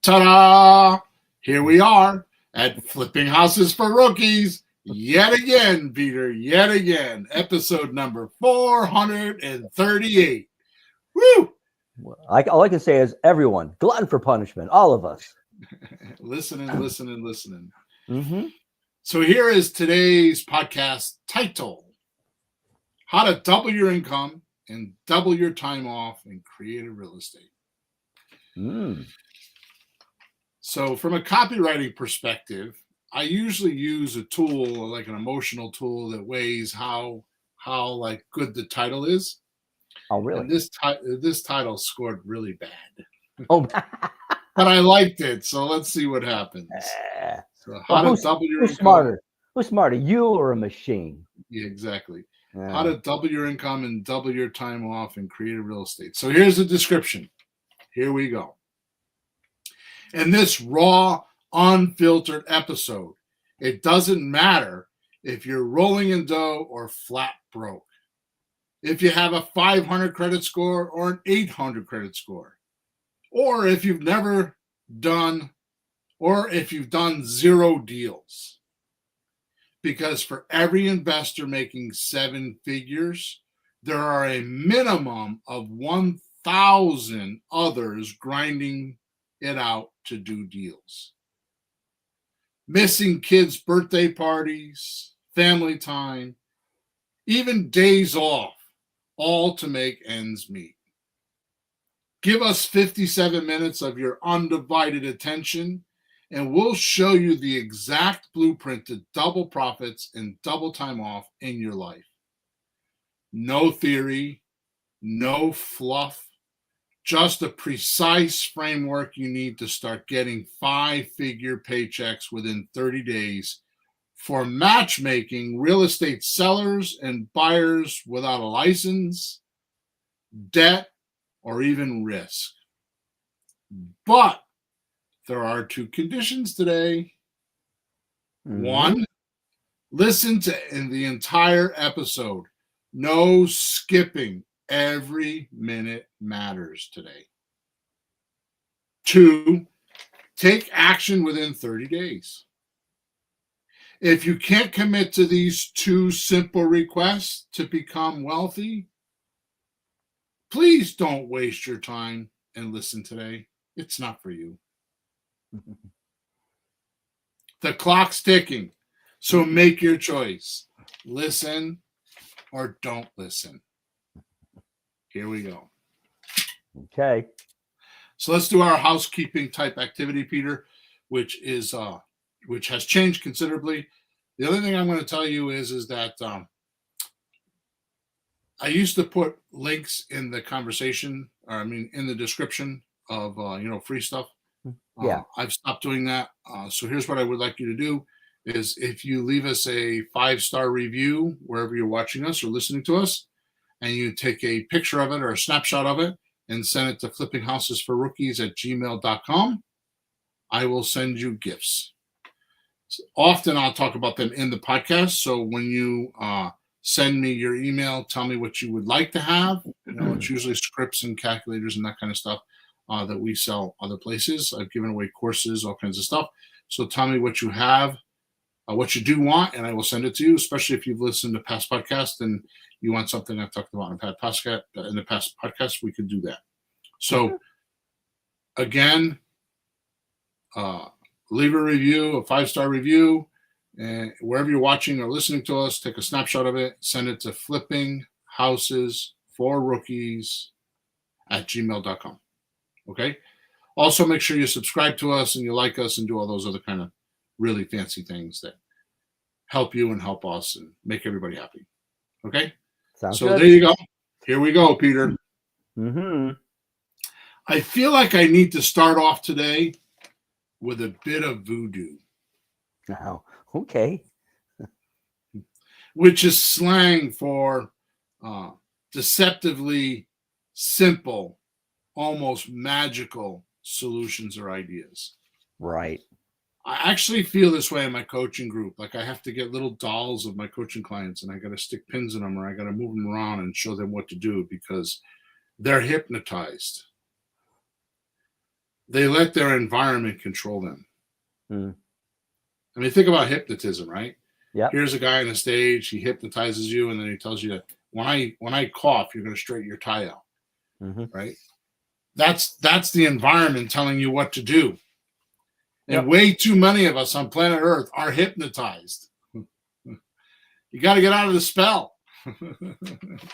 Ta-da! Here we are at Flipping Houses for Rookies. Yet again, Peter, yet again. Episode number 438. Woo! All I can say is everyone, glutton for punishment, all of us. listening. Mm-hmm. So here is today's podcast title: How to Double Your Income and Double Your Time Off in Creative Real Estate. So from a copywriting perspective, I usually use a tool, like an emotional tool, that weighs how like good the title is. Oh, really? And this title scored really bad. Oh, but I liked it, so let's see what happens. So double your income. Smarter? Who's smarter, you or a machine? Yeah, exactly. How to double your income and double your time off in creative real estate. So here's the description. Here we go. In this raw, unfiltered episode, it doesn't matter if you're rolling in dough or flat broke, if you have a 500 credit score or an 800 credit score, or if you've never done, or if you've done zero deals. Because for every investor making 7 figures, there are a minimum of 1,000 others grinding it out to do deals. Missing kids' birthday parties, family time, even days off, all to make ends meet. Give us 57 minutes of your undivided attention, and we'll show you the exact blueprint to double profits and double time off in your life. No theory, no fluff, just a precise framework you need to start getting 5-figure paychecks within 30 days for matchmaking real estate sellers and buyers without a license, debt, or even risk. But there are 2 conditions today. Mm-hmm. 1, listen to the entire episode. No skipping. Every minute matters today. 2, take action within 30 days. If you can't commit to these 2 simple requests to become wealthy, please don't waste your time and listen today. It's not for you. The clock's ticking, so make your choice. Listen or don't listen. Here we go. Okay. So let's do our housekeeping type activity, Peter, which has changed considerably. The other thing I'm going to tell you is that I used to put links in the conversation, in the description of free stuff. Yeah. I've stopped doing that. So here's what I would like you to do is if you leave us a 5-star review wherever you're watching us or listening to us, and you take a picture of it or a snapshot of it and send it to flippinghousesforrookies@gmail.com, I will send you gifts. So often I'll talk about them in the podcast. So when you send me your email, tell me what you would like to have. It's usually scripts and calculators and that kind of stuff that we sell other places. I've given away courses, all kinds of stuff. So tell me what you have, what you do want, and I will send it to you, especially if you've listened to past podcasts and you want something I've talked about in the past podcast, we could do that. So again, leave a review, a 5-star review, and wherever you're watching or listening to us, take a snapshot of it, send it to flippinghouses4rookies@gmail.com. Okay. Also, make sure you subscribe to us and you like us and do all those other kind of really fancy things that help you and help us and make everybody happy. Okay. Sounds so good. There you go. Here we go, Peter. Mm-hmm. I feel like I need to start off today with a bit of voodoo. Oh, okay. Which is slang for deceptively simple, almost magical solutions or ideas. Right. I actually feel this way in my coaching group. Like I have to get little dolls of my coaching clients and I got to stick pins in them or I got to move them around and show them what to do because they're hypnotized. they let their environment control them. Mm. I mean, think about hypnotism, right? Yeah. Here's a guy on the stage, he hypnotizes you, and then he tells you that when I cough, you're going to straighten your tie out, Mm-hmm. right? That's the environment telling you what to do. And Yep. way too many of us on planet Earth are hypnotized. You got to get out of the spell.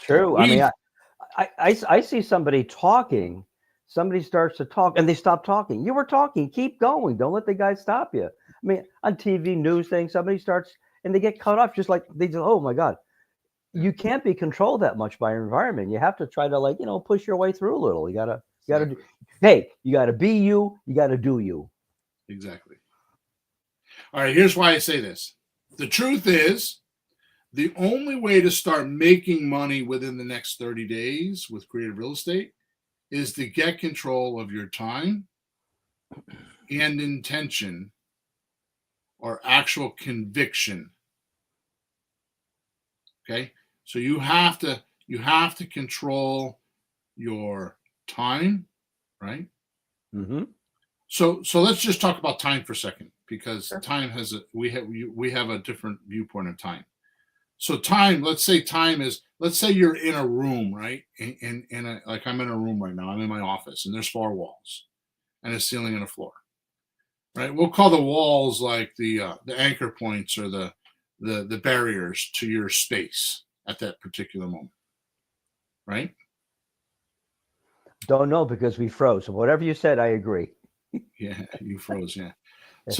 True. I mean, I see somebody talking. Somebody starts to talk and they stop talking. You were talking. Keep going. Don't let the guy stop you. I mean, on TV news thing, somebody starts and they get cut off just like they do. Oh my God. You can't be controlled that much by your environment. You have to try to, like, push your way through a little. You gotta do, hey, you gotta be you, you gotta do you. Exactly. All right, here's why I say this. The truth is, the only way to start making money within the next 30 days with creative real estate is to get control of your time and intention or actual conviction. Okay? So you have to control your time, right? Mm-hmm. So let's just talk about time for a second, because time has we have a different viewpoint of time. So time, let's say you're in a room, right? Like I'm in a room right now. I'm in my office, and there's 4 walls, and a ceiling and a floor, right? We'll call the walls like the anchor points or the barriers to your space at that particular moment, right? Don't know because we froze. So whatever you said, I agree. Yeah, you froze. Yeah. Yes,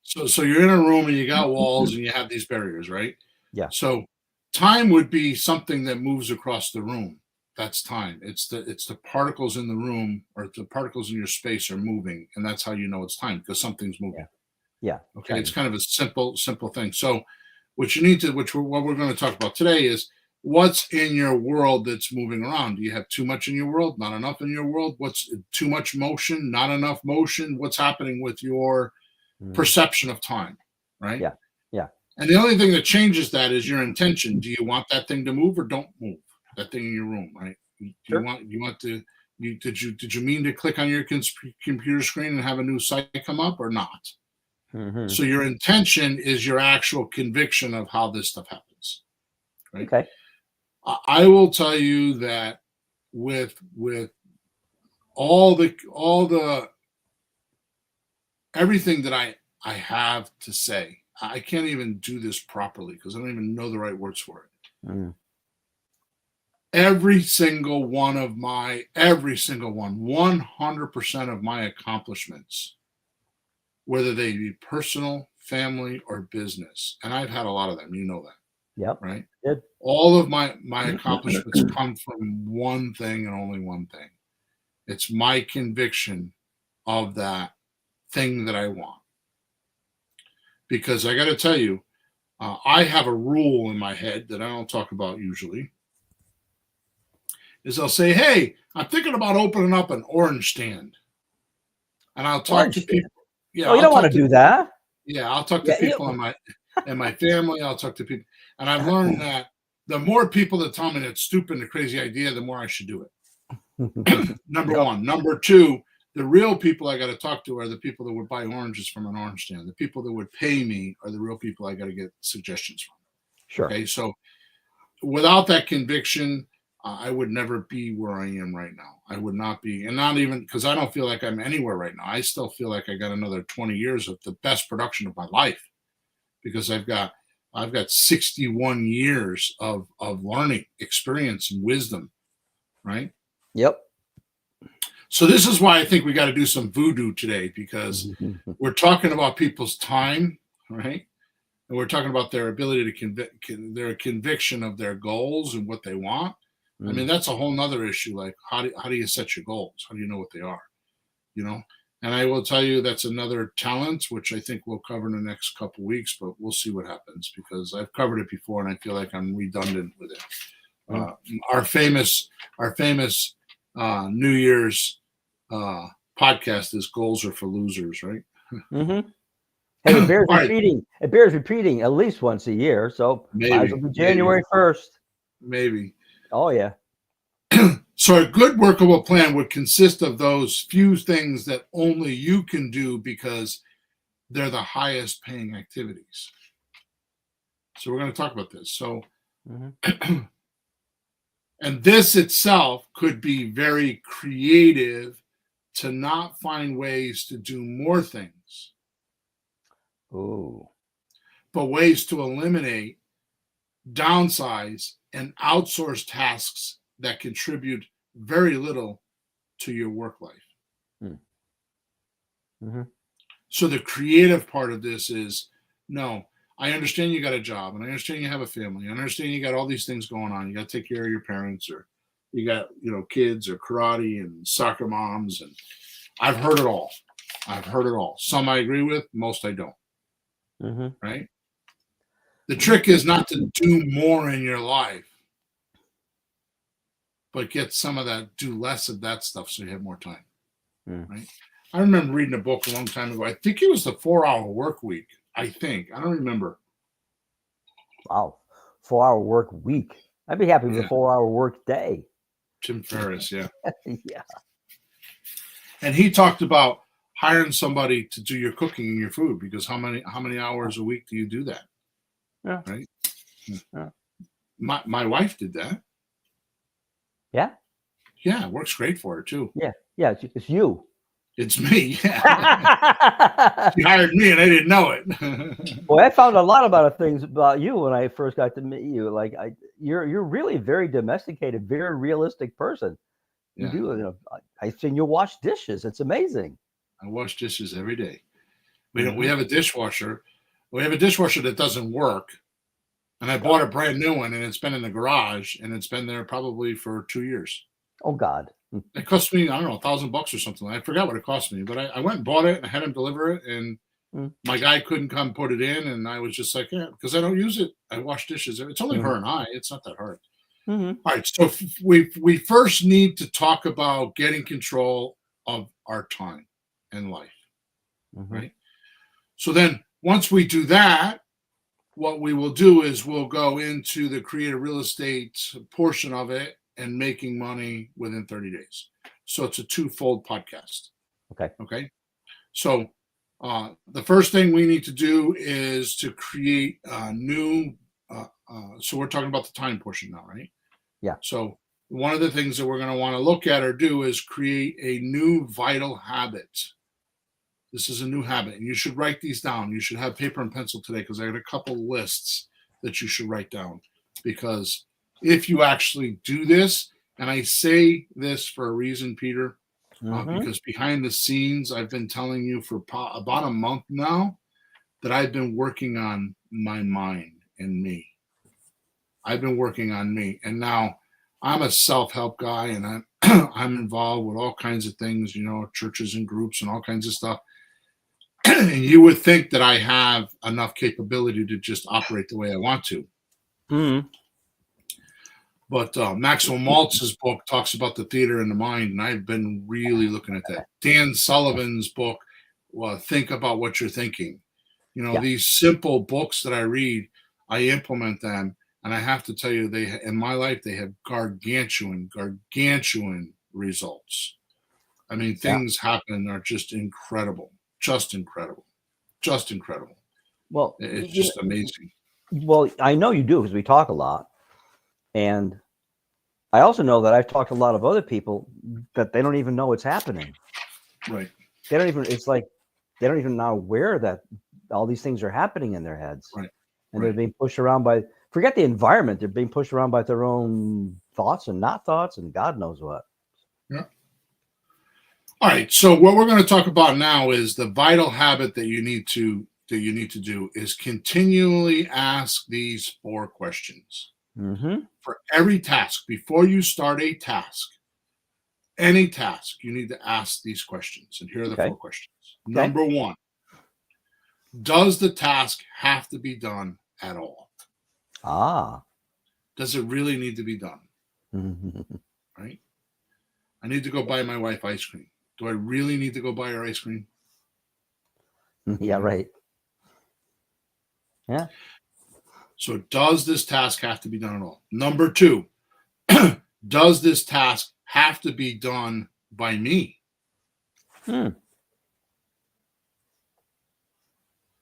So you're in a room and you got walls and you have these barriers, right? Yeah. So time would be something that moves across the room. That's time. It's the particles in the room, or the particles in your space are moving, and that's how you know it's time, because something's moving. Yeah. Okay. It's kind of a simple thing. So what we're going to talk about today is what's in your world that's moving around. Do you have too much in your world? Not enough in your world? What's too much motion? Not enough motion? What's happening with your perception of time, right? Yeah. Yeah. And the only thing that changes that is your intention. Do you want that thing to move or don't move? That thing in your room, right? Did you mean to click on your computer screen and have a new site come up or not? Mm-hmm. So your intention is your actual conviction of how this stuff happens, right? Okay. I will tell you that with all the everything that I have to say, I can't even do this properly because I don't even know the right words for it. Mm. Every single one, 100% of my accomplishments, whether they be personal, family, or business, and I've had a lot of them, you know that. Yep. Right? Good. All of my accomplishments come from one thing and only one thing. It's my conviction of that thing that I want. Because I got to tell you, I have a rule in my head that I don't talk about usually. Is I'll say, hey, I'm thinking about opening up an orange stand. And I'll talk to people. Yeah, oh, you don't want to do that. Yeah, I'll talk to people in my family. I'll talk to people. And I've learned that the more people that tell me that's stupid and a crazy idea, the more I should do it. Number one. Number two, the real people I got to talk to are the people that would buy oranges from an orange stand. The people that would pay me are the real people I got to get suggestions from. Sure. Okay, so without that conviction, I would never be where I am right now. I would not be, and not even because I don't feel like I'm anywhere right now. I still feel like I got another 20 years of the best production of my life, because I've got 61 years of learning, experience, and wisdom, right? Yep. So this is why I think we got to do some voodoo today, because we're talking about people's time, right? And we're talking about their ability to their conviction of their goals and what they want. I mean, that's a whole nother issue. Like, how do you set your goals? How do you know what they are? You know? And I will tell you that's another talent, which I think we'll cover in the next couple of weeks, but we'll see what happens, because I've covered it before and I feel like I'm redundant with it. Our famous New Year's podcast is "Goals are for losers," right? Mm-hmm. Hey, it bears repeating. It bears repeating at least once a year. So might as well be January 1st. Maybe. Oh yeah. So a good workable plan would consist of those few things that only you can do because they're the highest paying activities. So we're going to talk about this. So, and this itself could be very creative to not find ways to do more things. Ooh. But ways to eliminate, downsize, and outsource tasks that contribute very little to your work life. So the creative part of this is, no, I understand you got a job, and I understand you have a family. I understand you got all these things going on. You got to take care of your parents, or you got, kids, or karate and soccer moms, and I've heard it all. Some I agree with, most I don't. Right? The trick is not to do more in your life, but get some of that, do less of that stuff so you have more time. Right? I remember reading a book a long time ago. I think it was the 4-Hour Work Week. I don't remember. Wow. 4-hour work week. I'd be happy with a 4-hour work day. Tim Ferriss, yeah. Yeah. And he talked about hiring somebody to do your cooking and your food, because how many hours a week do you do that? Yeah. Right? Yeah. My wife did that. Yeah? Yeah, it works great for her too. Yeah. Yeah, it's you. It's me. Yeah. She hired me and I didn't know it. Well, I found a lot of things about you when I first got to meet you. Like you're really very domesticated, very realistic person. You do. I've seen you wash dishes. It's amazing. I wash dishes every day. We have a dishwasher. We have a dishwasher that doesn't work, and I bought a brand new one, and it's been in the garage, and it's been there probably for 2 years. Oh God! It cost me, I don't know, $1,000 or something. I forgot what it cost me, but I went and bought it, and I had him deliver it, and my guy couldn't come put it in, and I was just like, yeah, because I don't use it. I wash dishes. It's only her and I. It's not that hard. All right, so we first need to talk about getting control of our time and life, right? So then once we do that, what we will do is we'll go into the creative real estate portion of it and making money within 30 days. So it's a twofold podcast. Okay. So the first thing we need to do is to create a new, so we're talking about the time portion now, right? Yeah. So one of the things that we're going to want to look at or do is create a new vital habit. This is a new habit, and you should write these down. You should have paper and pencil today, because I got a couple lists that you should write down. Because if you actually do this, and I say this for a reason, Peter, because behind the scenes, I've been telling you for about a month now that I've been working on my mind and me. I've been working on me, and now I'm a self-help guy, and I'm involved with all kinds of things, churches and groups and all kinds of stuff. And you would think that I have enough capability to just operate the way I want to. But Maxwell Maltz's book talks about the theater in the mind, and I've been really looking at that. Dan Sullivan's book, Think About What You're Thinking. These simple books that I read, I implement them, and I have to tell you, in my life, they have gargantuan results. I mean, things happen are just incredible. Just incredible. Well, it's just amazing. Well, I know you do, because we talk a lot. And I also know that I've talked to a lot of other people that they don't even know what's happening. Right. It's like they don't even know aware that all these things are happening in their heads. Right. And they're being pushed around forget the environment. They're being pushed around by their own thoughts and not thoughts and God knows what. Yeah. All right, so what we're going to talk about now is the vital habit that you need to do is continually ask these 4 questions. For every task. Before you start a task, any task, you need to ask these questions. And here are the 4 questions. Number 1, does the task have to be done at all? Does it really need to be done? Right? I need to go buy my wife ice cream. Do I really need to go buy her ice cream? Yeah, right. Yeah. So does this task have to be done at all? Number 2, does this task have to be done by me? Hmm.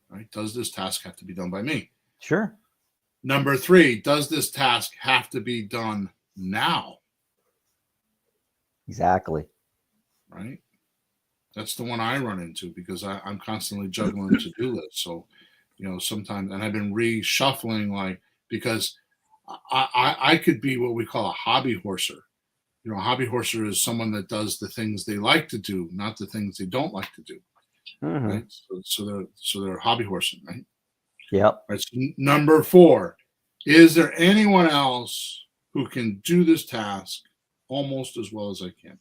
Right? Does this task have to be done by me? Sure. Number 3, does this task have to be done now? Exactly. Right? That's the one I run into because I'm constantly juggling to-do lists. So, sometimes, and I've been reshuffling, like, because I could be what we call a hobby horser. A hobby horser is someone that does the things they like to do, not the things they don't like to do. Mm-hmm. Right? So they're hobby horsing, right? Yep. Right. So number 4, is there anyone else who can do this task almost as well as I can?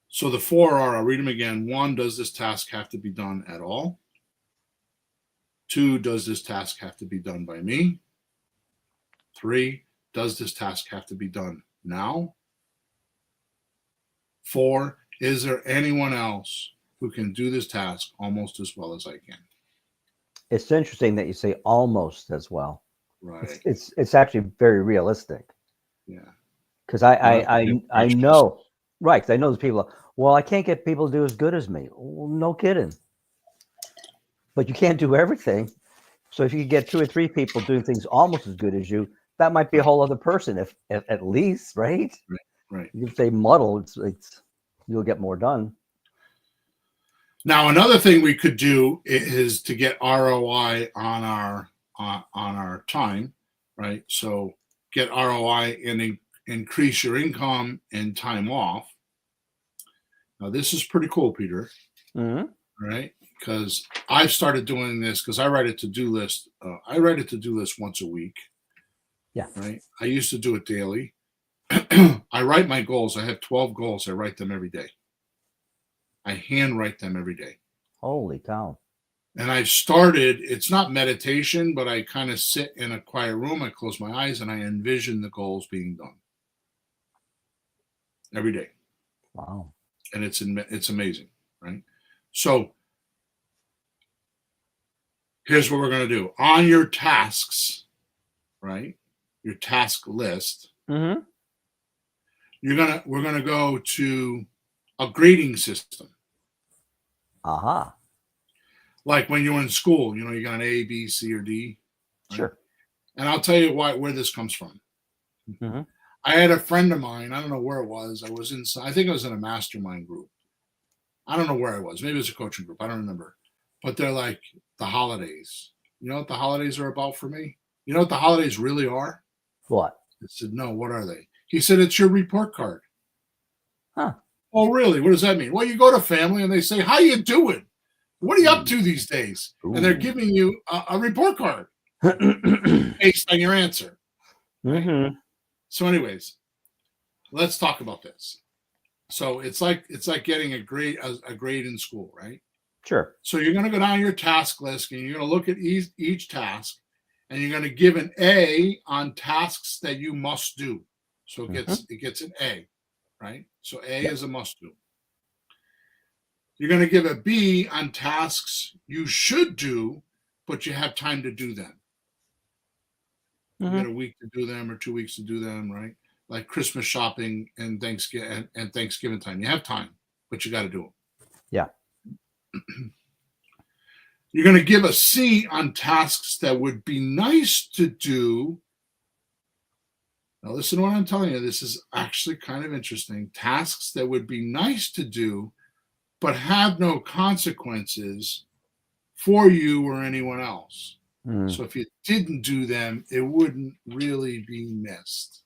So the 4 are, I'll read them again. 1, does this task have to be done at all? 2, does this task have to be done by me? 3, does this task have to be done now? 4, is there anyone else who can do this task almost as well as I can? It's interesting that you say almost as well. Right. It's actually very realistic. Yeah. Because I know, right? 'Cause I know there's people. Well, I can't get people to do as good as me. Well, no kidding. But you can't do everything. So if you could get 2 or 3 people doing things almost as good as you, that might be a whole other person. If at least, right? Right. You say muddle, it's you'll get more done. Now, another thing we could do is to get ROI on our time, right? So get ROI and increase your income and time off. Now, this is pretty cool, Peter. Mm-hmm. Right? Because I've started doing this because I write a to-do list. I write a to-do list once a week. Yeah. Right. I used to do it daily. I write my goals. I have 12 goals. I write them every day. I handwrite them every day. Holy cow. And I've started, it's not meditation, but I kind of sit in a quiet room. I close my eyes and I envision the goals being done every day. Wow. And it's amazing. Right. So here's what we're going to do on your tasks, right? Your task list. Mm-hmm. We're going to go to a grading system. Aha. Like when you're in school, you got an A, B, C, or D. Right? Sure. And I'll tell you where this comes from. Mm-hmm. I had a friend of mine. I don't know where it was. I think I was in a mastermind group. I don't know where I was. Maybe it was a coaching group. I don't remember. But they're like, the holidays. You know what the holidays are about for me? You know what the holidays really are? What? I said, no, what are they? He said, it's your report card. Huh. Oh, really? What does that mean? Well, you go to family and they say, how you doing? What are you up to these days? Ooh. And they're giving you a report card based on your answer. Right? Mm-hmm. So anyways, let's talk about this. So it's like getting a grade in school, right? Sure. So you're going to go down your task list and you're going to look at each task and you're going to give an A on tasks that you must do. So it gets an A, right? So A is a must do. You're going to give a B on tasks you should do, but you have time to do them. You get a week to do them or 2 weeks to do them, right? Like Christmas shopping and Thanksgiving time. You have time, but you got to do them. Yeah. You're going to give a C on tasks that would be nice to do. Now, listen to what I'm telling you. This is actually kind of interesting. Tasks that would be nice to do, but have no consequences for you or anyone else. So if you didn't do them, it wouldn't really be missed.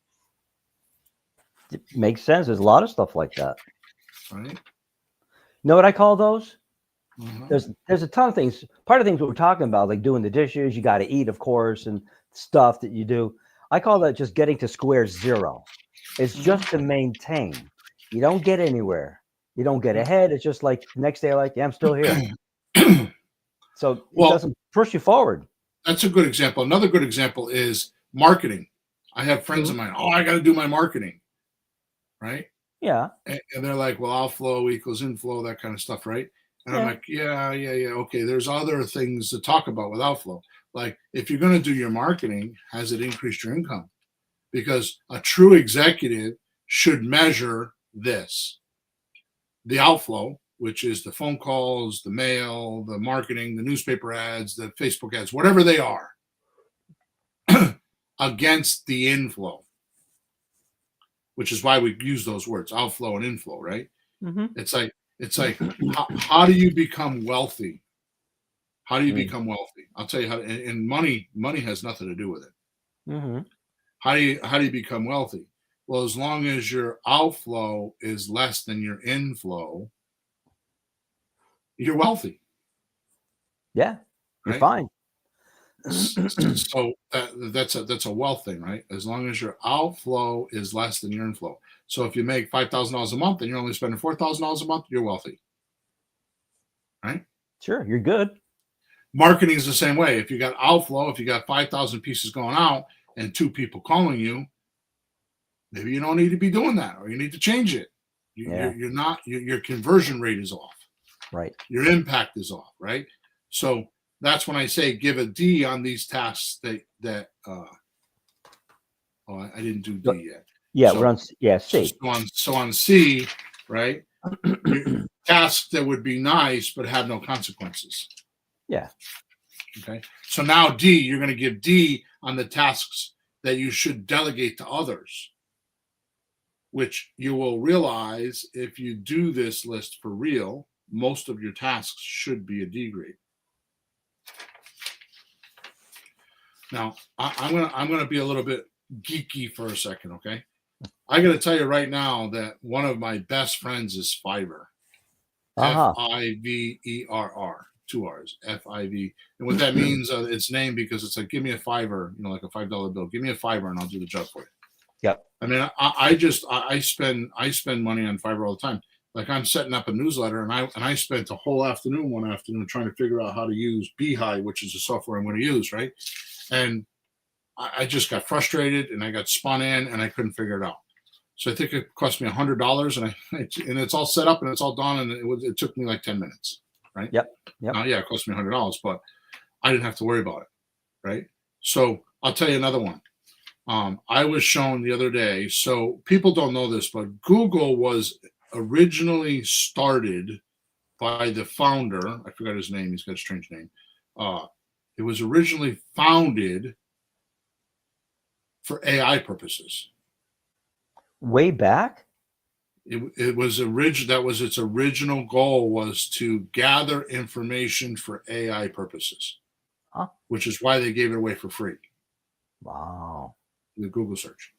It makes sense. There's a lot of stuff like that. Right? You know what I call those? Uh-huh. There's a ton of things. Part of the things we're talking about, like doing the dishes, you got to eat, of course, and stuff that you do. I call that just getting to square zero. It's just to maintain. You don't get anywhere. You don't get ahead. It's just like the next day, like, yeah, I'm still here. So it doesn't push you forward. That's a good example. Another good example is marketing. I have friends of mine. Oh, I got to do my marketing. Right? Yeah. And they're like, well, outflow equals inflow, that kind of stuff, right? And I'm like, yeah. Okay, there's other things to talk about with outflow. Like if you're going to do your marketing, has it increased your income? because a true executive should measure this: the outflow, which is the phone calls, the mail, the marketing, the newspaper ads, the Facebook ads, whatever they are, against the inflow, which is why we use those words, outflow and inflow, right? Mm-hmm. It's like how do you become wealthy? How do you become wealthy? I'll tell you how. And money has nothing to do with it. Mm-hmm. How do you become wealthy? Well, as long as your outflow is less than your inflow, you're wealthy. Yeah, you're Right? fine. So that's a wealth thing, right? As long as your outflow is less than your inflow. So if you make $5,000 a month and you're only spending $4,000 a month, you're wealthy, right? Sure, you're good. Marketing is the same way. If you got outflow, if you got 5,000 pieces going out and 2 people calling you, maybe you don't need to be doing that, or you need to change it. You're not. Your conversion rate is off. Right. Your impact is off. Right. So that's when I say give a D on these tasks that. I didn't do D yet. Yeah, so, we're on. Yeah, C. So on C, right? Tasks that would be nice but have no consequences. Yeah. Okay. So now D, you're going to give D on the tasks that you should delegate to others, which you will realize if you do this list for real, most of your tasks should be a D grade. Now, I'm gonna be a little bit geeky for a second, okay? I got to tell you right now that one of my best friends is Fiverr. Fiverr, 2 R's, FIV. And what that means, it's named because it's like, give me a Fiverr, like a $5 bill. Give me a Fiverr and I'll do the job for you. Yep. I mean, I spend money on Fiverr all the time. Like I'm setting up a newsletter, and I spent a whole afternoon one afternoon trying to figure out how to use Beehive, which is the software I'm going to use, right? And I just got frustrated, and I got spun in, and I couldn't figure it out. So I think it cost me $100, and it's all set up and it's all done, and it took me like 10 minutes, right? Yep. Yeah, it cost me $100, but I didn't have to worry about it, right? So I'll tell you another one. I was shown the other day, so people don't know this, but Google was originally started by the founder. I forgot his name. He's got a strange name. It was originally founded for AI purposes. Way back? It was that was its original goal, was to gather information for AI purposes, which is why they gave it away for free. Wow. The Google search.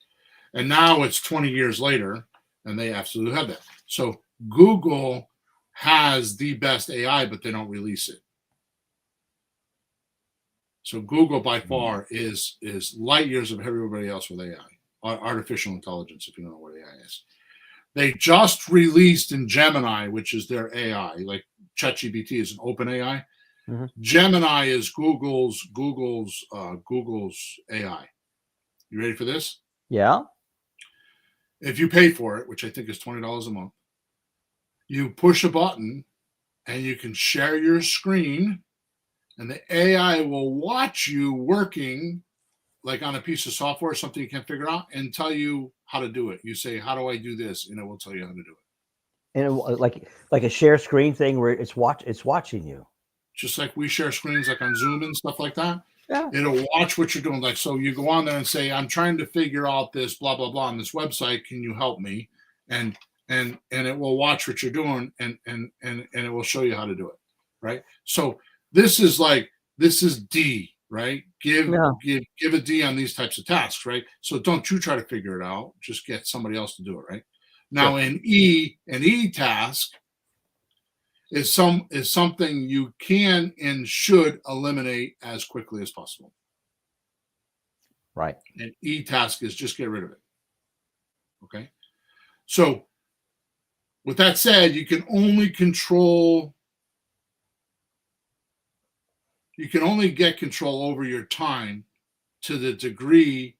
And now it's 20 years later, and they absolutely have that. So Google has the best AI, but they don't release it. So Google by far is light years of everybody else with AI, artificial intelligence, if you don't know what AI is. They just released in Gemini, which is their AI, like ChatGPT is an open AI. Mm-hmm. Gemini is Google's AI. You ready for this? Yeah. If you pay for it, which I think is $20 a month, you push a button and you can share your screen, and the AI will watch you working like on a piece of software, something you can't figure out, and tell you how to do it. You say, how do I do this? And it will tell you how to do it. And like a share screen thing where it's watching you. Just like we share screens like on Zoom and stuff like that. Yeah. It'll watch what you're doing. Like, so you go on there and say, I'm trying to figure out this blah, blah, blah on this website. Can you help me? And it will watch what you're doing and it will show you how to do it. Right. So this is D, right? Give a D on these types of tasks, right? So don't you try to figure it out. Just get somebody else to do it, right? Now an E task is something you can and should eliminate as quickly as possible. Right. An E task is just get rid of it. Okay. So with that said, you can only get control over your time to the degree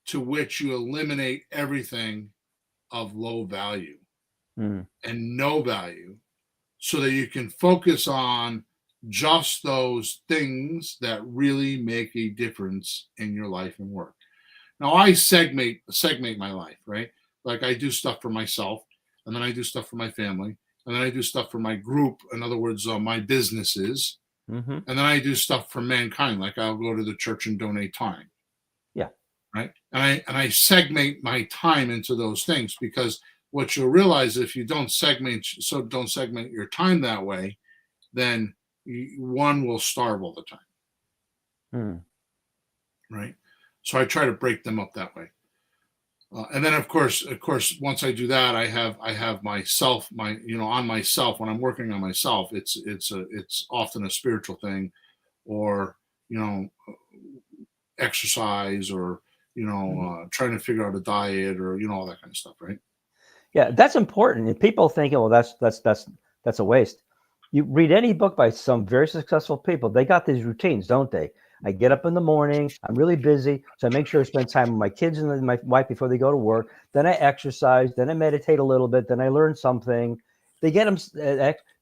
to which you eliminate everything of low value and no value, so that you can focus on just those things that really make a difference in your life and work. Now I segment my life, right? Like I do stuff for myself, and then I do stuff for my family, and then I do stuff for my group. In other words, my businesses, Mm-hmm. and then I do stuff for mankind. Like I'll go to the church and donate time, Yeah. right? And I segment my time into those things, because what you'll realize, if you don't segment your time that way, then one will starve all the time, Mm. right? So I try to break them up that way. And then of course, once I do that, I have myself, on myself. When I'm working on myself, it's often a spiritual thing, or you know, exercise, or trying to figure out a diet, or all that kind of stuff, right? Yeah, that's important. And people think, well, that's a waste. You read any book by some very successful people, they got these routines, don't they? I get up in the morning, I'm really busy, so I make sure to spend time with my kids and my wife before they go to work. Then I exercise, then I meditate a little bit, then I learn something. They get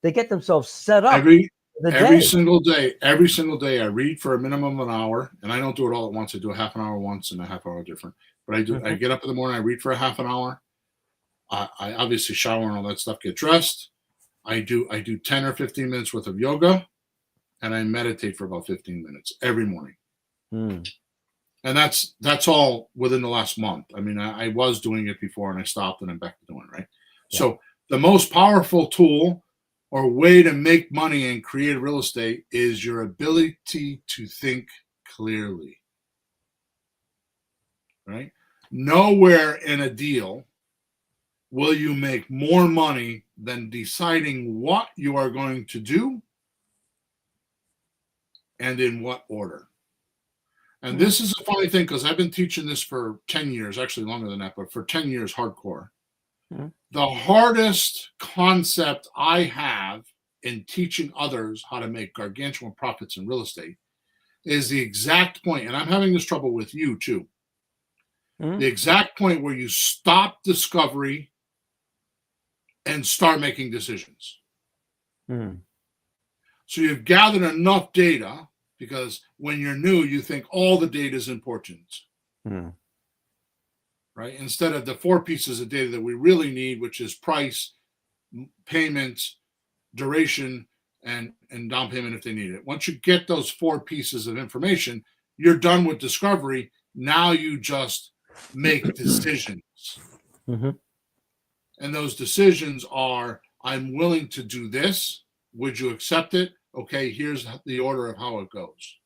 they get themselves set up Every for the every day. single day, I read for a minimum of an hour, and I don't do it all at once. I do a half an hour once and a half hour different. But I Mhm. get up in the morning, I read for a half an hour. I obviously shower and all that stuff, get dressed. I do 10 or 15 minutes worth of yoga, and I meditate for about 15 minutes every morning. Mm. And that's all within the last month. I mean, I was doing it before, and I stopped, and I'm back to doing it, right? Yeah. So the most powerful tool or way to make money in creative real estate is your ability to think clearly, right? Nowhere in a deal will you make more money than deciding what you are going to do and in what order. And Mm. this is a funny thing, because I've been teaching this for 10 years, actually longer than that, but for 10 years hardcore. Mm. The hardest concept I have in teaching others how to make gargantuan profits in real estate is the exact point, and I'm having this trouble with you too, the Mm. exact point where you stop discovery and start making decisions. Mm. So you've gathered enough data, because when you're new, you think all the data is important, Mm. right? Instead of the four pieces of data that we really need, which is price, payments, duration, and down payment if they need it. Once you get those four pieces of information, you're done with discovery. Now you just make decisions. Mhm. And those decisions are, I'm willing to do this. Would you accept it? Okay, here's the order of how it goes.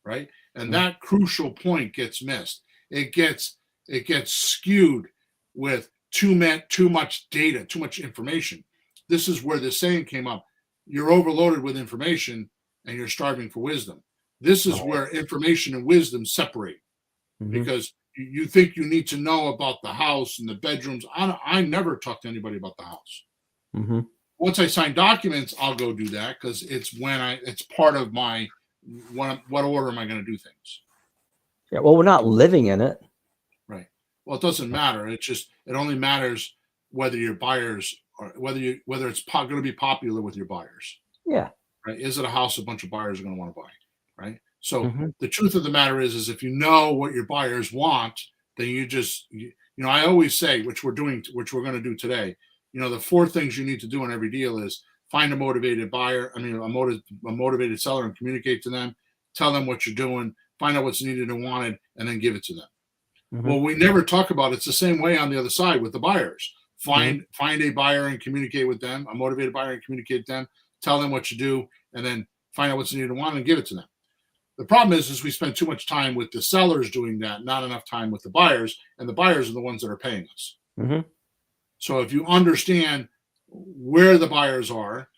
Right? And Mm. that crucial point gets missed. It gets skewed with too much data, too much information. This is where the saying came up: you're overloaded with information and you're starving for wisdom. This is Oh, where information and wisdom separate, yeah. Mhm. because you think you need to know about the house and the bedrooms. I never talk to anybody about the house. Mhm. Once I sign documents, I'll go do that, because it's part of my what order am I going to do things. Yeah, well, we're not living in it. Right. Well, it doesn't matter. It only matters whether your buyers are whether it's going to be popular with your buyers. Yeah. Right? Is it a house a bunch of buyers are going to want to buy? Right. So Mhm. the truth of the matter is if you know what your buyers want, then I always say, which we're going to do today. The four things you need to do in every deal is find a motivated buyer. I mean, a motivated seller, and communicate to them. Tell them what you're doing. Find out what's needed and wanted, and then give it to them. Mhm. Well, we never talk about it's the same way on the other side with the buyers. Mhm. Find a buyer and communicate with them, a motivated buyer, and communicate with them. Tell them what you do, and then find out what's needed and wanted, and give it to them. The problem is we spend too much time with the sellers doing that, not enough time with the buyers, and the buyers are the ones that are paying us. Mhm. So if you understand where the buyers are,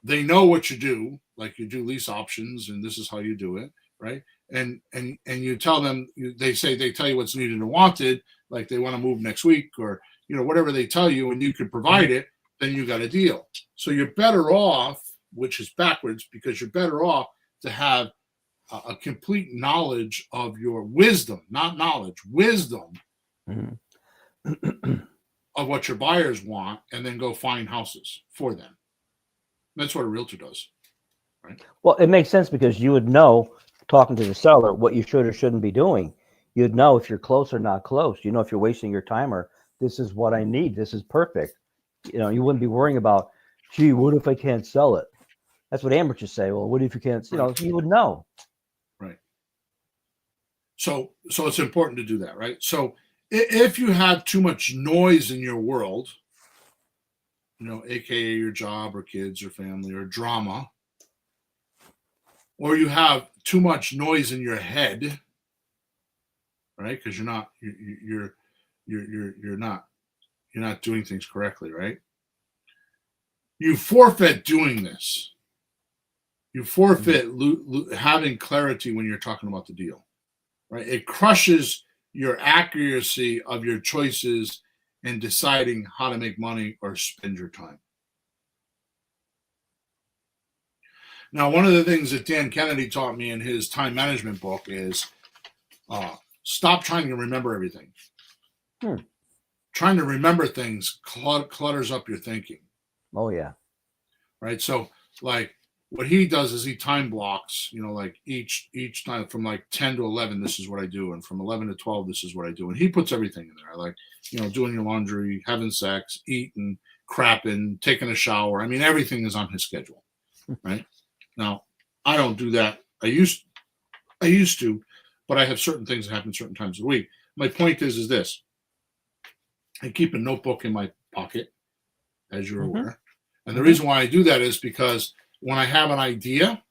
they know what you do, like you do lease options, and this is how you do it, right? And you tell them, they tell you what's needed and wanted, like they want to move next week, or whatever they tell you, and you can Mhm. provide it, then you got a deal. So you're better off, which is backwards, because you're better off to have a complete knowledge of your wisdom, not knowledge, wisdom Mhm. of what your buyers want, and then go find houses for them. That's what a realtor does, right? Well, it makes sense because you would know talking to the seller what you should or shouldn't be doing. You'd know if you're close or not close. You know if you're wasting your time or this is what I need. This is perfect. You wouldn't be worrying about, gee, what if I can't sell it? That's what amateurs say. Well, what if you can't? You would know. Right. So it's important to do that, right? So if you have too much noise in your world, aka your job or kids or family or drama, or you have too much noise in your head, right? Because you're not doing things correctly, right? You forfeit doing this. You forfeit having clarity when you're talking about the deal, right? It crushes your accuracy of your choices in deciding how to make money or spend your time. Now, one of the things that Dan Kennedy taught me in his time management book is stop trying to remember everything. Trying to remember things clutters up your thinking. Oh, yeah. Right. So, like, what he does is he time blocks, like each time from like 10 to 11, this is what I do. And from 11 to 12, this is what I do. And he puts everything in there. Like, doing your laundry, having sex, eating, crapping, taking a shower. I mean, everything is on his schedule. Right. Now, I don't do that. I used to, but I have certain things that happen certain times of the week. My point is this. I keep a notebook in my pocket, as you're aware. And the reason why I do that is because when I have an idea,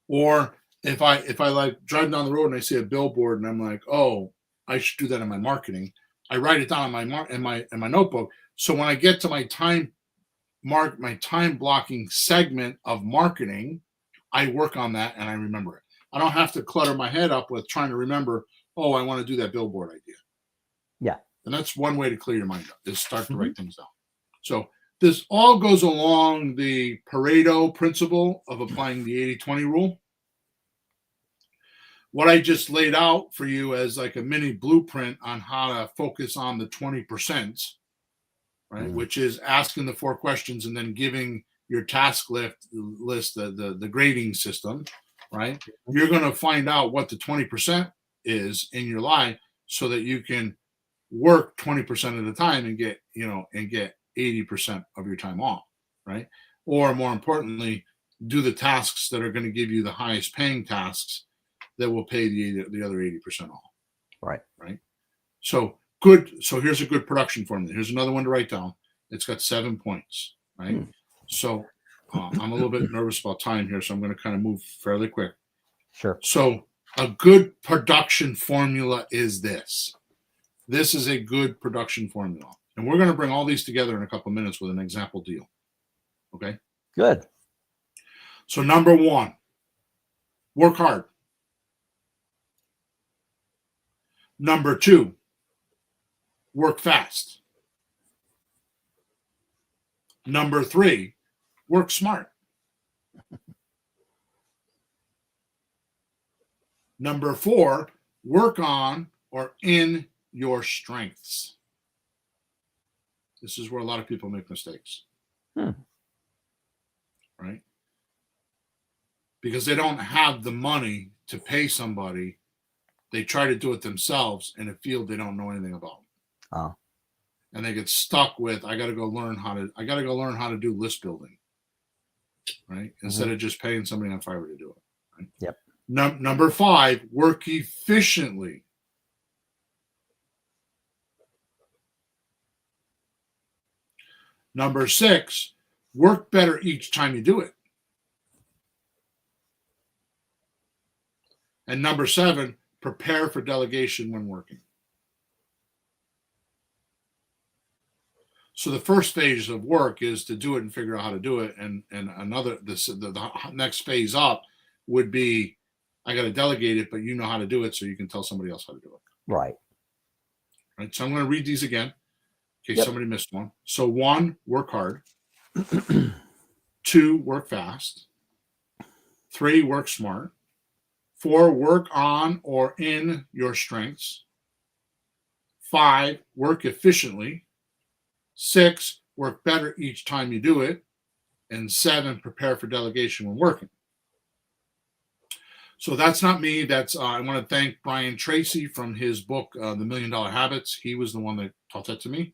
or if I like drive down the road and I see a billboard and I'm like, oh, I should do that in my marketing, I write it down in my notebook. So when I get to my time blocking segment of marketing, I work on that and I remember it. I don't have to clutter my head up with trying to remember, oh, I want to do that billboard idea. Yeah. And that's one way to clear your mind up, is start to write things down. So this all goes along the Pareto principle of applying the 80-20 rule. What I just laid out for you as like a mini blueprint on how to focus on the 20%, right? Which is asking the 4 questions and then giving your task list, the grading system, right? You're going to find out what the 20% is in your life so that you can work 20% of the time and get 80% of your time off, right? Or more importantly, do the tasks that are going to give you the highest paying tasks that will pay the other 80% off. Right. Right. So good. So here's a good production formula. Here's another one to write down. It's got 7 points, right? So I'm a little bit nervous about time here, so I'm going to kind of move fairly quick. Sure. So a good production formula is this. This is a good production formula. And we're going to bring all these together in a couple of minutes with an example deal. Okay? Good. So number 1, work hard. Number 2, work fast. Number 3, work smart. Number 4, work on or in your strengths. This is where a lot of people make mistakes. Right? Because they don't have the money to pay somebody. They try to do it themselves in a field they don't know anything about. Oh. And they get stuck with, I got to go learn how to do list building. Right? Instead of just paying somebody on Fiverr to do it. Right? Yep. Number 5, work efficiently. Number 6, work better each time you do it. And number 7, prepare for delegation when working. So the first phase of work is to do it and figure out how to do it. And the next phase up would be, I got to delegate it, but you know how to do it, so you can tell somebody else how to do it. Right. Right. So I'm going to read these again in case somebody missed one. So 1, work hard. 2, work fast. 3, work smart. 4, work on or in your strengths. 5, work efficiently. 6, work better each time you do it. And 7, prepare for delegation when working. So that's not me. That's I want to thank Brian Tracy from his book, The $1 Million Habits. He was the one that taught that to me,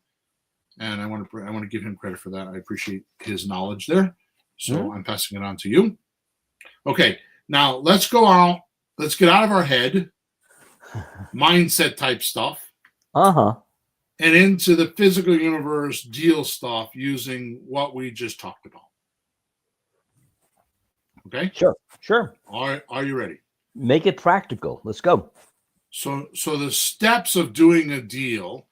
and I want to give him credit for that. I appreciate his knowledge there. So I'm passing it on to you. Okay, now let's go out. Let's get out of our head, mindset type stuff, and into the physical universe deal stuff using what we just talked about. Okay. Sure. Are you ready? Make it practical. Let's go. So the steps of doing a deal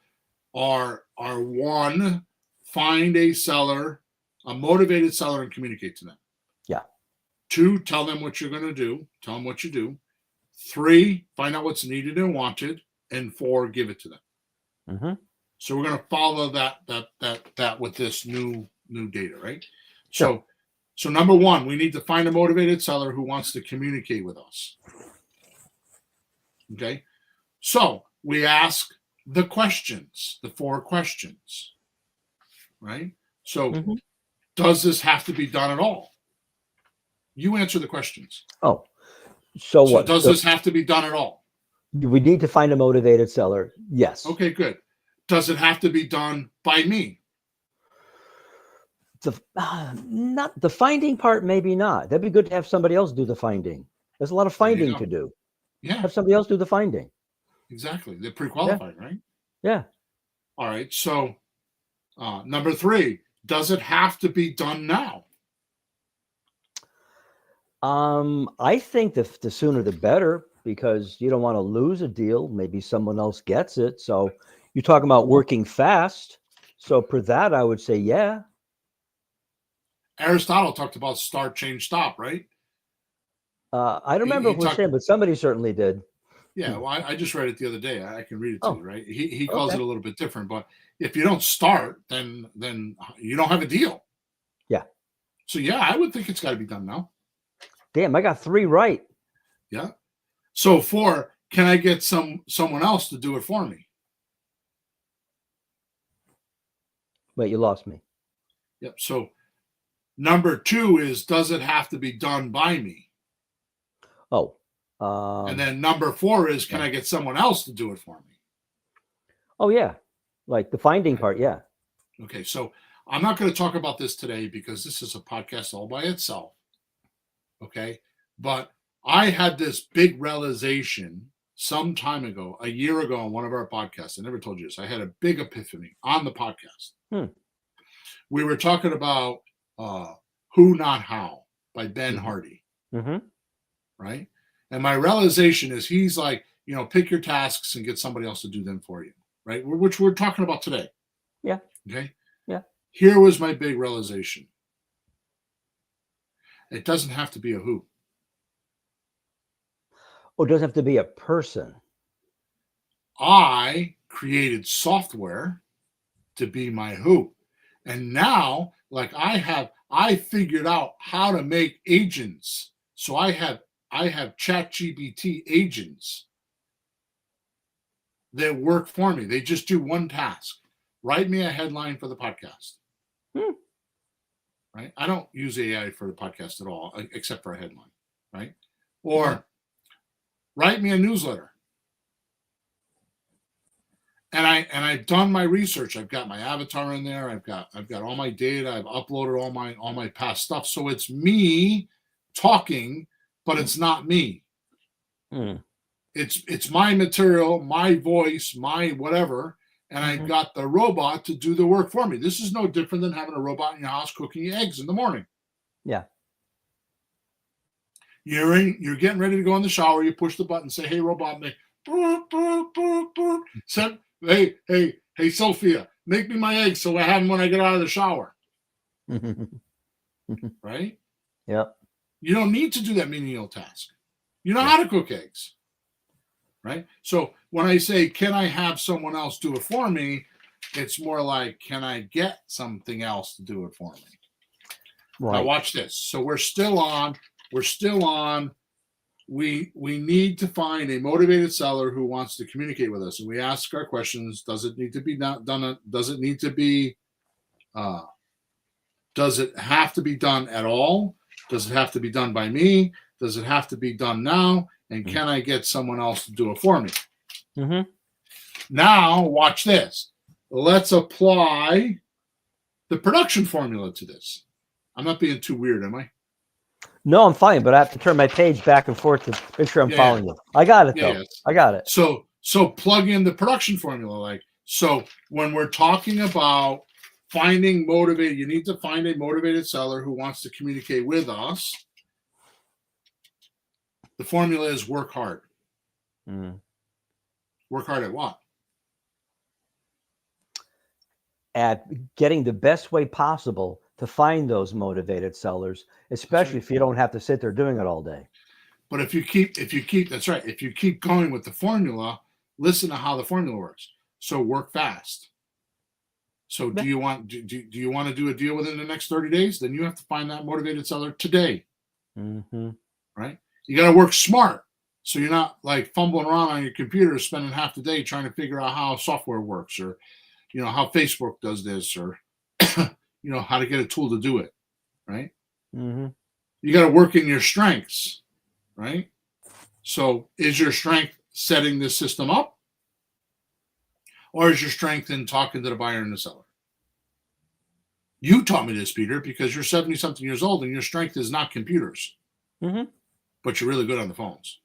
are one, find a seller, a motivated seller, and communicate to them. Yeah. 2, tell them what you're going to do. Tell them what you do. 3, find out what's needed and wanted, and 4, give it to them. So we're going to follow that with this new data, right? Sure. So number 1, we need to find a motivated seller who wants to communicate with us. Okay. So we ask the questions, the 4 questions, right? So does this have to be done at all? You answer the questions. Oh, so what? Does this have to be done at all? We need to find a motivated seller. Yes. Okay, good. Does it have to be done by me? Not the finding part, maybe not. That'd be good to have somebody else do the finding. There's a lot of finding to do. Yeah. Have somebody else do the finding. Exactly. They're pre-qualified, right? Yeah. All right. So number 3, does it have to be done now? I think the sooner the better, because you don't want to lose a deal. Maybe someone else gets it. So you're talking about working fast. So for that, I would say, yeah. Aristotle talked about start, change, stop, right? I don't remember who said, but somebody certainly did. Yeah, well, I just read it the other day. I can read it to you, right? He calls it a little bit different, but if you don't start, then you don't have a deal. Yeah. So yeah, I would think it's got to be done now. Damn, I got 3 right. Yeah. So 4, can I get someone else to do it for me? Wait, you lost me. Yep. So number 2 is, does it have to be done by me? Oh. And then number 4 is, can I get someone else to do it for me? Oh, yeah. Like the finding part, yeah. Okay, so I'm not going to talk about this today because this is a podcast all by itself. Okay, but I had this big realization some time ago, a year ago on one of our podcasts. I never told you this. I had a big epiphany on the podcast. We were talking about Who Not How by Ben Hardy. Right? And my realization is he's like, pick your tasks and get somebody else to do them for you. Right? Which we're talking about today. Yeah. Okay. Yeah. Here was my big realization. It doesn't have to be a who. Oh, it doesn't have to be a person. I created software to be my who. And now, like I figured out how to make agents. So I have ChatGPT agents that work for me. They just do one task. Write me a headline for the podcast. Right? I don't use AI for the podcast at all, except for a headline, right? Or write me a newsletter. And I've done my research. I've got my avatar in there. I've got all my data. I've uploaded all my past stuff. So it's me talking, but it's not me. It's my material, my voice, my whatever. And I've got the robot to do the work for me. This is no different than having a robot in your house cooking eggs in the morning. Yeah. You're getting ready to go in the shower. You push the button, say, "Hey, robot, make boop, boop, boop, boop." Hey, Sophia, make me my eggs so I have them when I get out of the shower. Right? Yeah. You don't need to do that menial task. You know how to cook eggs. Right? So when I say, can I have someone else do it for me? It's more like, can I get something else to do it for me? Right. Now watch this. So we're still on. We need to find a motivated seller who wants to communicate with us. And we ask our questions. Does it need to be done? Does it need to be, does it have to be done at all? Does it have to be done by me? Does it have to be done now? And can I get someone else to do it for me? Mm-hmm. Now, watch this. Let's apply the production formula to this. I'm not being too weird, am I? No, I'm fine, but I have to turn my page back and forth to make sure I'm following you. I got it, though. I got it. So plug in the production formula. So when we're talking about finding motivated, you need to find a motivated seller who wants to communicate with us. The formula is work hard. Work hard at what? At getting the best way possible to find those motivated sellers, especially if you don't have to sit there doing it all day. But if you keep, that's right. If you keep going with the formula, listen to how the formula works. So work fast. So do you want to do a deal within the next 30 days? Then you have to find that motivated seller today. Right? You got to work smart. So you're not like fumbling around on your computer, spending half the day trying to figure out how software works, or how Facebook does this, or how to get a tool to do it. Right? You got to work in your strengths. Right? So is your strength setting this system up? Or is your strength in talking to the buyer and the seller? You taught me this, Peter, because you're 70-something years old and your strength is not computers. But you're really good on the phones.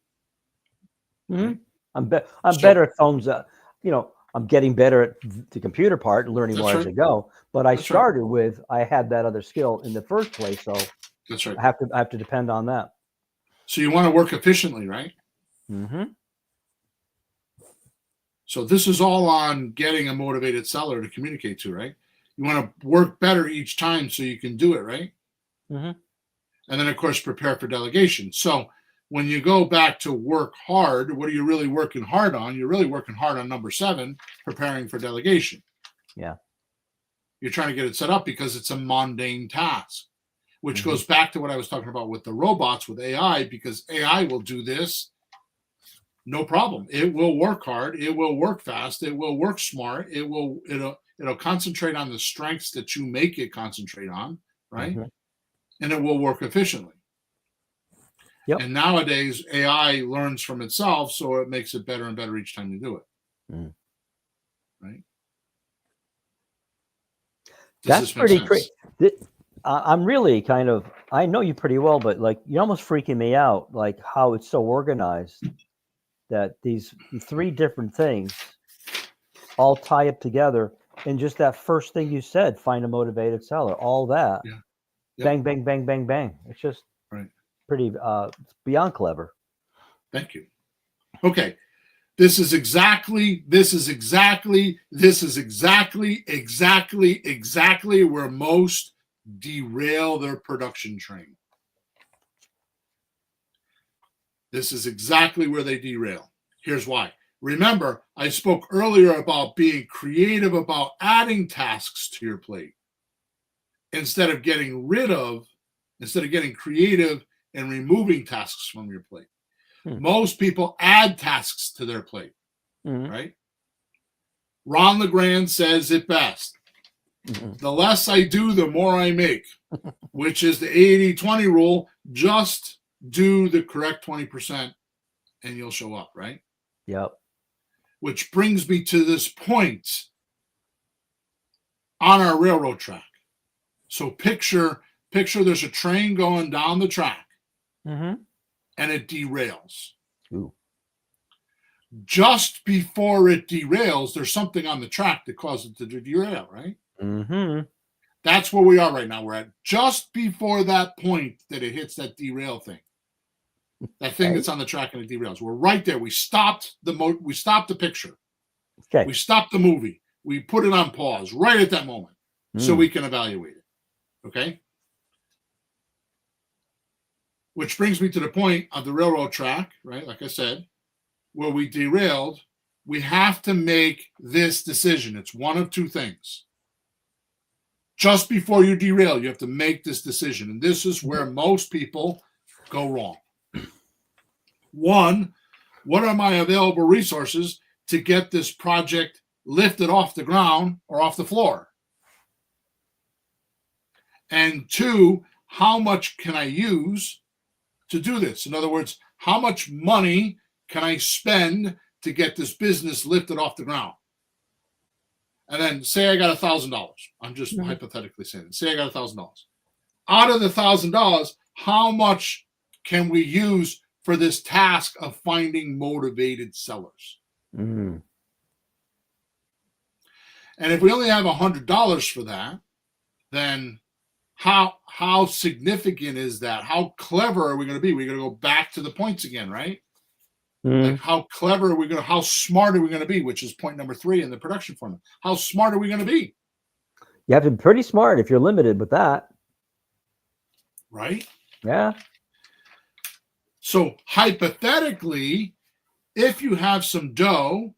I'm better at phones. I'm getting better at the computer part and learning more as I go. But I started with, I had that other skill in the first place. So that's right. I have to depend on that. So you want to work efficiently, right? So this is all on getting a motivated seller to communicate to, right? You want to work better each time so you can do it, right? And then, of course, prepare for delegation. So when you go back to work hard, what are you really working hard on? You're really working hard on number 7, preparing for delegation. Yeah. You're trying to get it set up because it's a mundane task, which goes back to what I was talking about with the robots, with AI, because AI will do this. No problem. It will work hard. It will work fast. It will work smart. It'll concentrate on the strengths that you make it concentrate on, right? And it will work efficiently. And nowadays, AI learns from itself, so it makes it better and better each time you do it. Right? That's pretty crazy. I'm really kind of, I know you pretty well, but like you're almost freaking me out, like how it's so organized that these 3 different things all tie up together. And just that first thing you said, find a motivated seller, all that, bang, bang, bang, bang, bang. It's just pretty beyond clever. Thank you. Okay. This is exactly where most derail their production train. This is exactly where they derail. Here's why. Remember, I spoke earlier about being creative about adding tasks to your plate instead of getting creative and removing tasks from your plate. Most people add tasks to their plate, right? Ron LeGrand says it best. The less I do, the more I make, which is the 80-20 rule. Just do the correct 20% and you'll show up, right? Yep. Which brings me to this point on our railroad track. So picture there's a train going down the track and it derails. Just before it derails, there's something on the track that causes it to derail, right? That's where we are right now. We're at just before that point that it hits that derail thing. That thing that's on the track and it derails. We're right there. We stopped the picture. We stopped the movie. We put it on pause right at that moment so we can evaluate it. Okay? Which brings me to the point of the railroad track, right? Like I said, where we derailed, we have to make this decision. It's one of 2 things. Just before you derail, you have to make this decision. And this is where most people go wrong. 1, what are my available resources to get this project lifted off the ground or off the floor? And 2, how much can I use to do this. In other words, how much money can I spend to get this business lifted off the ground? And then say I got $1,000. I'm just hypothetically saying, say I got $1,000. Out of the $1,000, how much can we use for this task of finding motivated sellers? Mm. And if we only have $100 for that, then how significant is that? How clever are we going to be? We're going to go back to the points again, right? Like how clever are we going to? How smart are we going to be? Which is point number 3 in the production formula. How smart are we going to be? You have to be pretty smart if you're limited with that, right? Yeah. So hypothetically, if you have some dough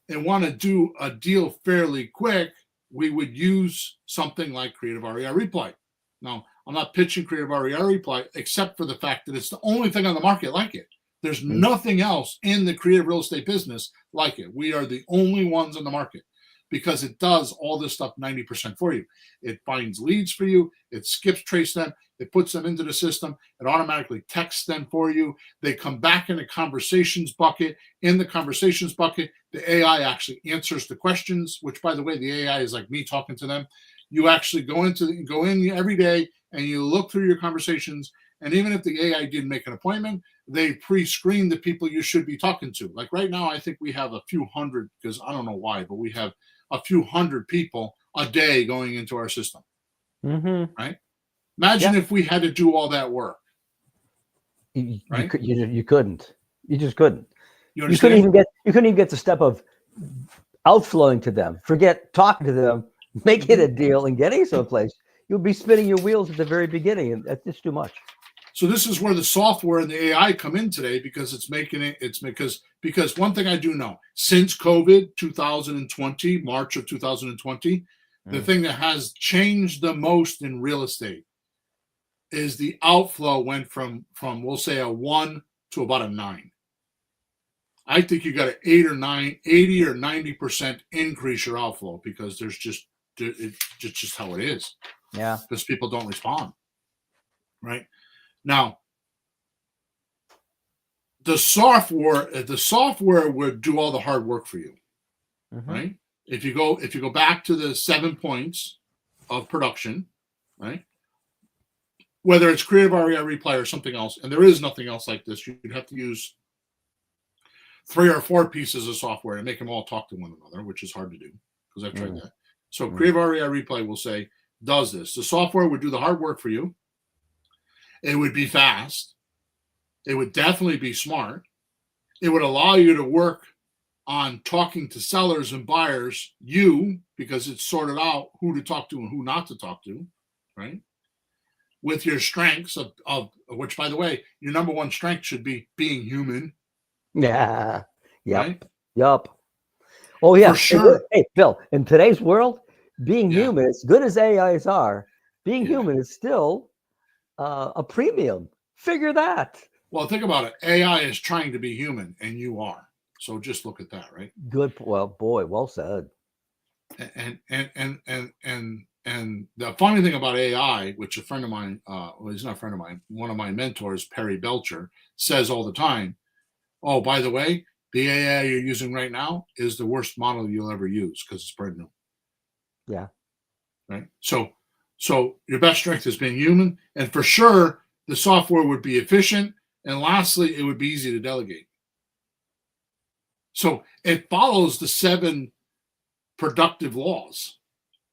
and want to do a deal fairly quick, we would use something like Creative REI Replay. Now, I'm not pitching Creative REI Replay except for the fact that it's the only thing on the market like it. There's nothing else in the creative real estate business like it. We are the only ones on the market because it does all this stuff 90% for you. It finds leads for you. It skips trace them. It puts them into the system. It automatically texts them for you. They come back in a conversations bucket. In the conversations bucket, the AI actually answers the questions, which, by the way, the AI is like me talking to them. You actually go in every day and you look through your conversations. And even if the AI didn't make an appointment, they pre-screen the people you should be talking to. Like right now, I think we have a few hundred, because I don't know why, but we have a few hundred people a day going into our system. Right? Imagine if we had to do all that work. Right? You couldn't. You just couldn't. You couldn't even get the step of outflowing to them. Forget talking to them, making a deal, and getting someplace. You'll be spinning your wheels at the very beginning, and that's just too much. So this is where the software and the AI come in today, because because one thing I do know, since COVID 2020, March of 2020, the thing that has changed the most in real estate is the outflow went from we'll say a 1 to about a 9. I think you got an 80 or 90% increase your outflow, because it's just how it is. Yeah. Because people don't respond. Right? Now, the software would do all the hard work for you, right? If you go back to the 7 points of production, right? Whether it's Creative REI Replay or something else, and there is nothing else like this, you'd have to use 3 or 4 pieces of software and make them all talk to one another, which is hard to do because I've tried that. So Creative REI Replay will say, does this. The software would do the hard work for you. It would be fast. It would definitely be smart. It would allow you to work on talking to sellers and buyers, because it's sorted out who to talk to and who not to talk to, right? With your strengths of which, by the way, your number one strength should be being human. Yeah. Yep. Right? Yup. Oh, yeah. For sure. Hey, Bill, in today's world, being human, as good as AIs are, being human is still a premium. Figure that. Well, think about it. AI is trying to be human, and you are. So just look at that, right? Good. Well, boy, well said. And the funny thing about AI, which a friend of mine, he's not a friend of mine, one of my mentors, Perry Belcher, says all the time, oh, by the way, the AI you're using right now is the worst model you'll ever use because it's brand new. Yeah. Right. So your best strength is being human, and for sure the software would be efficient, and lastly, it would be easy to delegate. So it follows the 7 productive laws,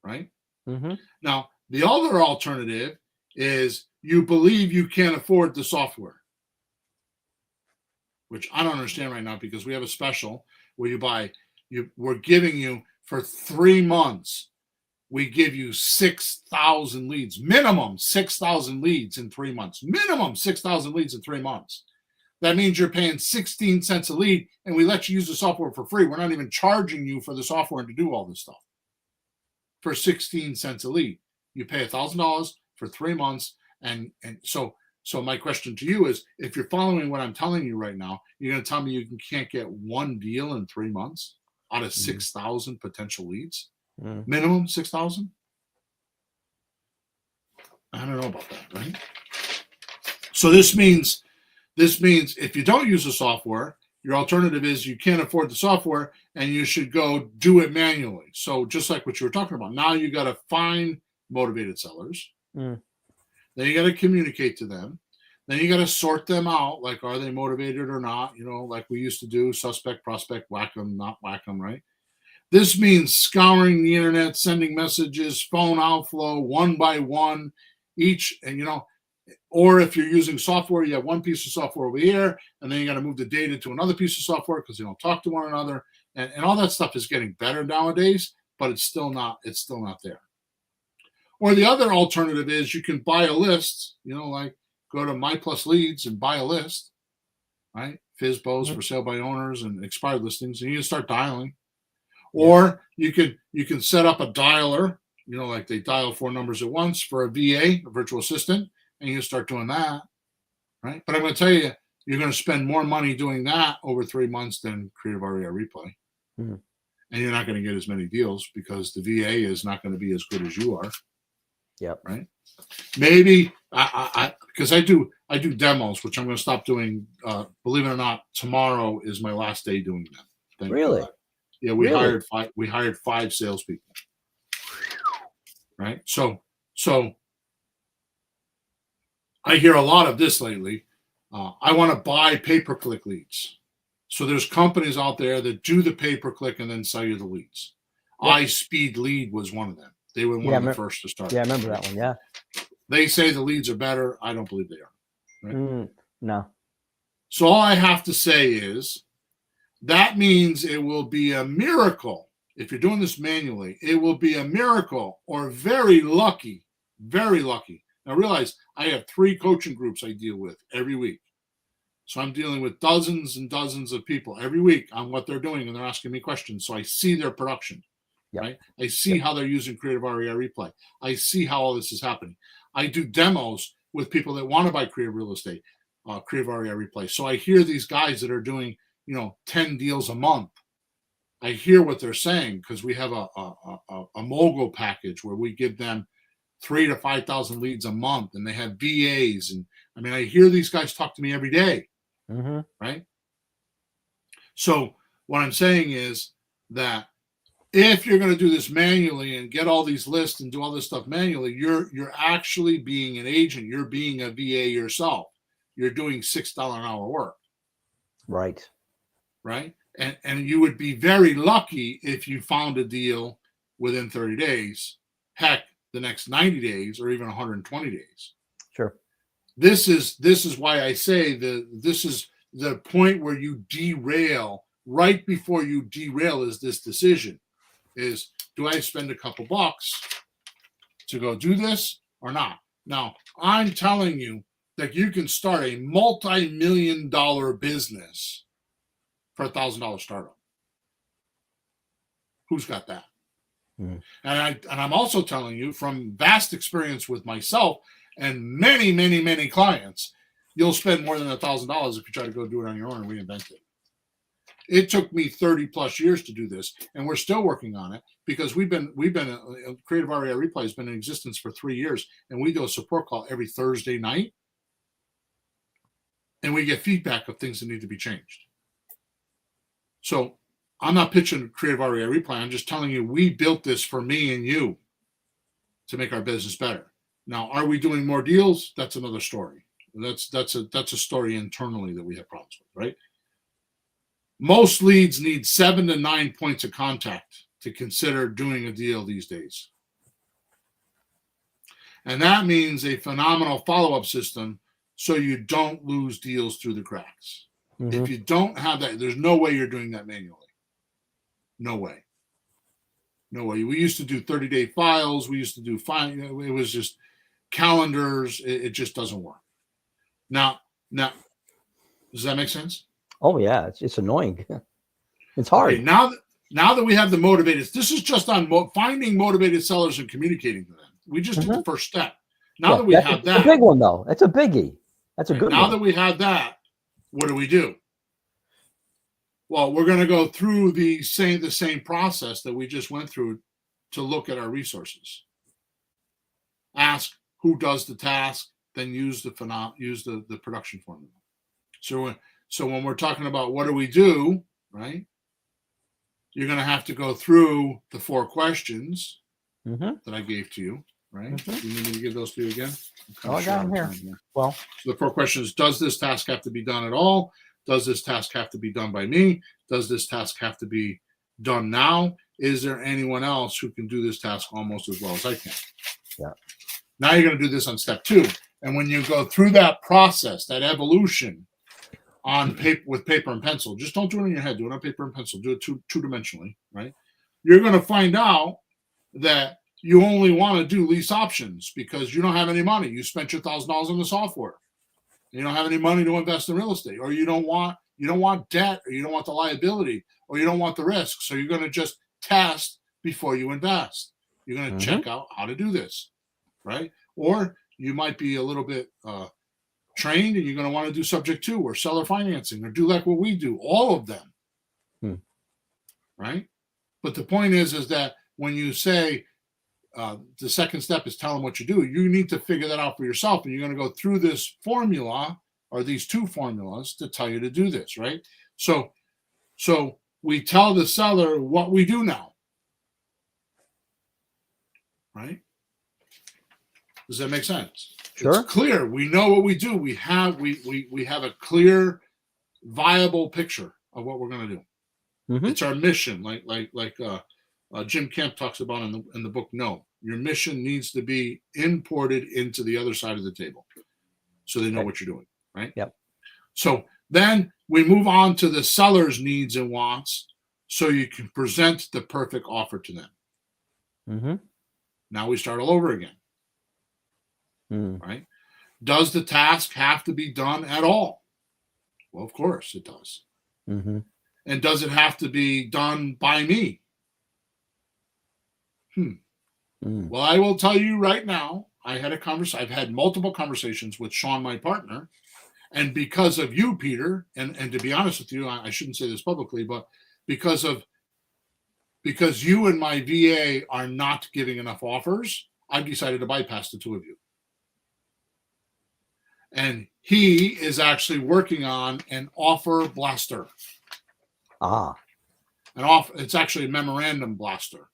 right? Now, the other alternative is you believe you can't afford the software, which I don't understand right now, because we have a special where we're giving you for 3 months. We give you 6,000 leads, minimum 6,000 leads in 3 months, minimum 6,000 leads in 3 months. That means you're paying 16 cents a lead, and we let you use the software for free. We're not even charging you for the software to do all this stuff. For 16 cents a lead, you pay $1,000 for 3 months. And so my question to you is, if you're following what I'm telling you right now, you're going to tell me you can't get one deal in 3 months out of 6,000 potential leads? Minimum 6,000? I don't know about that, right? So this means This means if you don't use the software, your alternative is you can't afford the software and you should go do it manually. So just like what you were talking about, now you got to find motivated sellers. Mm. Then you got to communicate to them. Then you got to sort them out. Like, are they motivated or not? Like we used to do, suspect, prospect, whack them, not whack them, right? This means scouring the internet, sending messages, phone outflow, one by one, each, and or if you're using software, you have one piece of software over here, and then you got to move the data to another piece of software because they don't talk to one another, and all that stuff is getting better nowadays, but it's still not there. Or the other alternative is you can buy a list, like go to My Plus Leads and buy a list, right? FSBOs for sale by owners and expired listings, and you can start dialing. Or you can set up a dialer, like they dial 4 numbers at once for a VA, a virtual assistant, and you can start doing that, right? But I'm going to tell you, you're going to spend more money doing that over 3 months than Creative REI Replay. Mm-hmm. And you're not going to get as many deals because the VA is not going to be as good as you are. Yep. Right. Maybe because I do demos, which I'm going to stop doing. Believe it or not, tomorrow is my last day doing them. Thank really? God. Yeah, we hired 5 salespeople. Right. So I hear a lot of this lately. I want to buy pay-per-click leads. So there's companies out there that do the pay-per-click and then sell you the leads. Yep. iSpeed Lead was one of them. They were one of the first to start. Yeah, I remember that one. Yeah. They say the leads are better. I don't believe they are. Right? No. So all I have to say is that means it will be a miracle. If you're doing this manually, it will be a miracle or very lucky, very lucky. Now realize I have 3 coaching groups I deal with every week. So I'm dealing with dozens and dozens of people every week on what they're doing, and they're asking me questions. So I see their production. Yep. Right? I see how they're using Creative REI Replay. I see how all this is happening. I do demos with people that want to buy creative real estate, Creative REI Replay. So I hear these guys that are doing, 10 deals a month. I hear what they're saying because we have a mogul package where we give them 3,000 to 5,000 leads a month, and they have VAs. And I hear these guys talk to me every day. Mm-hmm. Right? So what I'm saying is that if you're going to do this manually and get all these lists and do all this stuff manually, you're actually being an agent. You're being a VA yourself. You're doing $6 an hour work. Right. Right. And you would be very lucky if you found a deal within 30 days. Heck, the next 90 days or even 120 days. Sure. This is why I say this is the point where you derail. Right before you derail is this decision. Is, do I spend a couple bucks to go do this or not? Now, I'm telling you that you can start a multi-million-dollar business for $1,000 startup. Who's got that? Mm. And I'm also telling you from vast experience with myself and many, many, many clients, you'll spend more than $1,000 if you try to go do it on your own and reinvent it. It took me 30 plus years to do this, and we're still working on it because we've been Creative REI Replay has been in existence for 3 years, and we do a support call every Thursday night, and we get feedback of things that need to be changed. So I'm not pitching Creative REI Replay. I'm just telling you we built this for me and you to make our business better. Now, are we doing more deals? That's another story. That's a story internally that we have problems with, right? Most leads need 7 to 9 points of contact to consider doing a deal these days. And that means a phenomenal follow-up system so you don't lose deals through the cracks. Mm-hmm. If you don't have that, there's no way you're doing that manually. No way. No way. We used to do 30-day files. We used to do it was just calendars. It just doesn't work. Now, does that make sense? Oh yeah, it's annoying. It's hard. Okay, now that we have the motivated, this is just on finding motivated sellers and communicating to them. We just did the first step. Now that we have that, a big one though. That's a biggie. That's a good one. Now that we have that, what do? Well, we're going to go through the same process that we just went through to look at our resources. Ask who does the task, then use the production formula. So when we're talking about what do we do, right? You're going to have to go through the 4 questions that I gave to you, right? You need me to give those to you again? Oh, I got them here. Well, so the 4 questions: does this task have to be done at all? Does this task have to be done by me? Does this task have to be done now? Is there anyone else who can do this task almost as well as I can? Yeah. Now you're going to do this on step 2. And when you go through that process, that evolution on paper with paper and pencil, just don't do it in your head. Do it on paper and pencil. Do it two-dimensionally, right? You're going to find out that you only want to do lease options because you don't have any money. You spent your $1,000 on the software. You don't have any money to invest in real estate, or you don't want debt, or you don't want the liability, or you don't want the risk. So you're going to just test before you invest. You're going to check out how to do this, right? Or you might be a little bit trained, and you're going to want to do subject to or seller financing, or do like what we do, all of them, right? But the point is that when you say the second step is tell them what you do, you need to figure that out for yourself, and you're going to go through this formula or these 2 formulas to tell you to do this, right? So we tell the seller what we do now, right? Does that make sense? Sure. It's clear. We know what we do. We have a clear, viable picture of what we're going to do. It's our mission, like Jim Camp talks about in the book. No, your mission needs to be imported into the other side of the table, so they know what you're doing, right? Yep. So then we move on to the seller's needs and wants, so you can present the perfect offer to them. Now we start all over again, right? Does the task have to be done at all? Well, of course it does. And does it have to be done by me? Well, I will tell you right now, I've had multiple conversations with Sean, my partner, and because of you, Peter, and to be honest with you, I shouldn't say this publicly, but because you and my VA are not giving enough offers, I've decided to bypass the 2 of you. And he is actually working on an offer blaster. It's actually a memorandum blaster.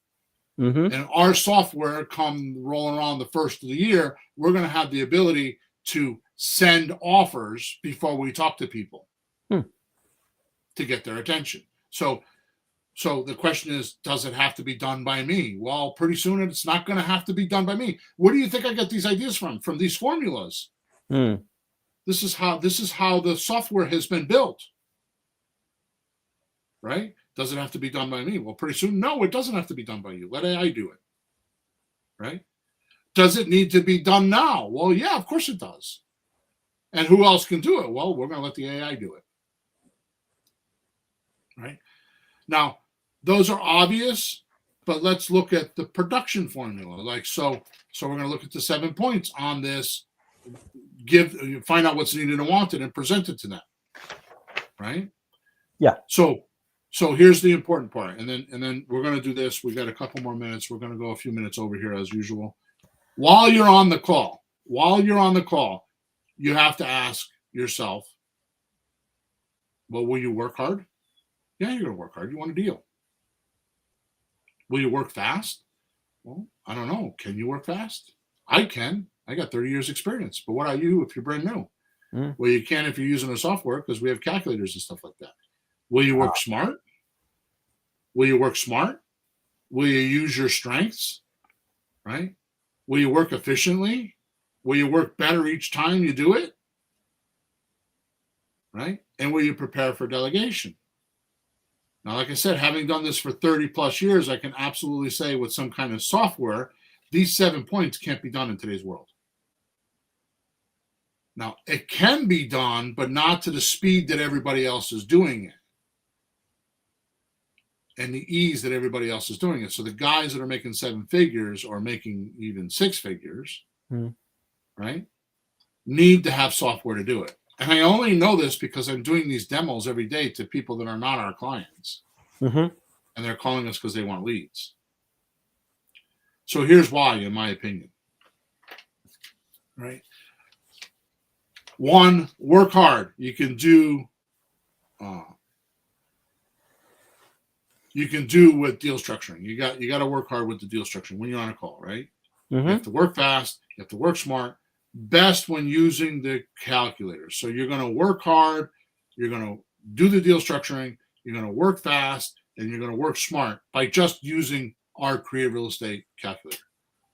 And our software, come rolling around the first of the year, we're going to have the ability to send offers before we talk to people to get their attention. So the question is, does it have to be done by me? Well, pretty soon it's not going to have to be done by me. Where do you think I get these ideas from? From these formulas. This is how the software has been built, right? Does it have to be done by me? Well, pretty soon, no, it doesn't have to be done by you. Let AI do it, right? Does it need to be done now? Well, yeah, of course it does. And who else can do it? Well, we're going to let the AI do it, right? Now, those are obvious, but let's look at the production formula. So we're going to look at the 7 points on this. Find out what's needed and wanted, and present it to them, right? Yeah. So here's the important part, and then we're going to do this. We got a couple more minutes. We're going to go a few minutes over here as usual. While you're on the call, you have to ask yourself, well, will you work hard? Yeah, you're going to work hard. You want a deal. Will you work fast? Well, I don't know. Can you work fast? I can. I got 30 years experience. But what about you if you're brand new? Well, you can if you're using a software, because we have calculators and stuff like that. Will you work smart? Will you work smart? Will you use your strengths? Right? Will you work efficiently? Will you work better each time you do it? Right? And will you prepare for delegation? Now, like I said, having done this for 30 plus years, I can absolutely say with some kind of software, these 7 points can't be done in today's world. Now, it can be done, but not to the speed that everybody else is doing it, and the ease that everybody else is doing it. So the guys that are making 7 figures or making even 6 figures, right, need to have software to do it. And I only know this because I'm doing these demos every day to people that are not our clients. And they're calling us because they want leads. So here's why, in my opinion. Right? One, work hard. You can do with deal structuring. You got to work hard with the deal structuring when you're on a call, right? Mm-hmm. You have to work fast. You have to work smart. Best when using the calculator. So you're going to work hard. You're going to do the deal structuring. You're going to work fast, and you're going to work smart by just using our Creative Real Estate calculator.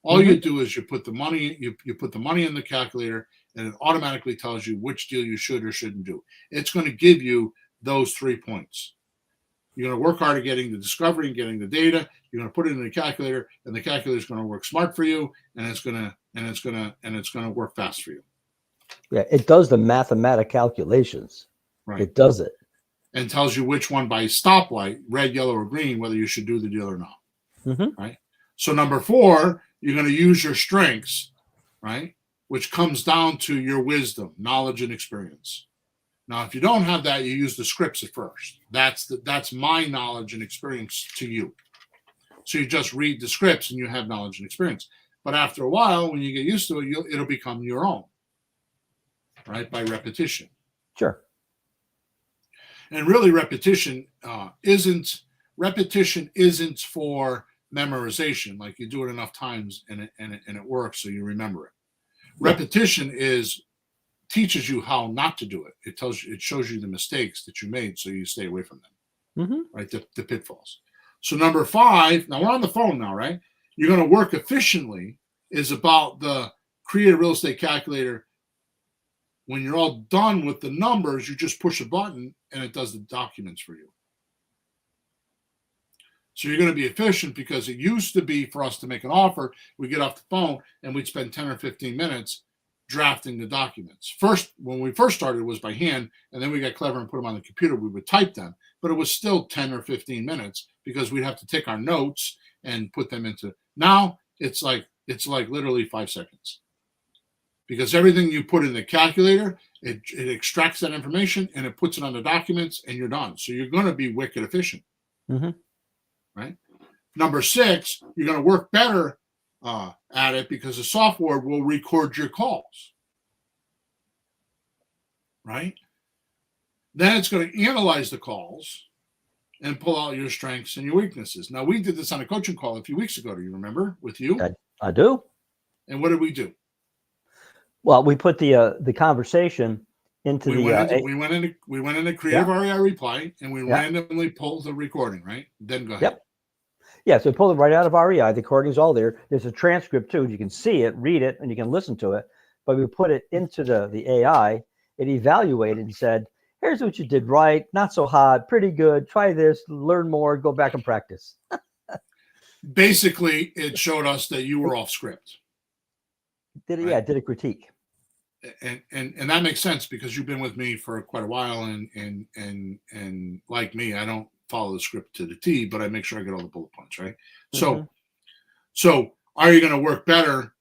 All you do is you put the money in the calculator, and it automatically tells you which deal you should or shouldn't do. It's going to give you those 3 points. You're going to work hard at getting the discovery and getting the data. You're going to put it in the calculator, and the calculator is going to work smart for you, and it's going to work fast for you. Yeah, it does the mathematical calculations. Right. It does it. And tells you which one by stoplight, red, yellow, or green, whether you should do the deal or not. Mm-hmm. Right. So number 4, you're going to use your strengths, right, which comes down to your wisdom, knowledge, and experience. Now, if you don't have that, you use the scripts at first. That's my knowledge and experience to you. So you just read the scripts and you have knowledge and experience. But after a while, when you get used to it, it'll become your own, right, by repetition. Sure. And really, repetition isn't for memorization. Like you do it enough times and it works, so you remember it. Yeah. Repetition teaches you how not to do it. It shows you the mistakes that you made, so you stay away from them. Right, the pitfalls. So number 5. Now we're on the phone now, right? You're going to work efficiently is about the Creative Real Estate calculator. When you're all done with the numbers, you just push a button and it does the documents for you. So you're going to be efficient, because it used to be for us to make an offer, we get off the phone and we'd spend 10 or 15 minutes drafting the documents. First, when we first started, it was by hand, and then we got clever and put them on the computer. We would type them, but it was still 10 or 15 minutes because we'd have to take our notes and put them into. Now it's like literally 5 seconds, because everything you put in the calculator, it extracts that information and it puts it on the documents, and you're done. So you're going to be wicked efficient. Right. Number 6, you're going to work better at it because the software will record your calls. Right. Then it's going to analyze the calls and pull out your strengths and your weaknesses. Now, we did this on a coaching call a few weeks ago. Do you remember, with you? I do. And what did we do? Well, we put the conversation into we went into Creative REI Reply, and we randomly pulled the recording, right? Then go ahead. Yep. Yeah, so pull it right out of REI. The recording's all there. There's a transcript too. You can see it, read it, and you can listen to it. But we put it into the AI. It evaluated and said, here's what you did right, not so hot, pretty good. Try this, learn more, go back and practice. Basically, it showed us that you were off script. Did a critique. And that makes sense, because you've been with me for quite a while, and like me, I don't follow the script to the T, but I make sure I get all the bullet points, right? So are you going to work better?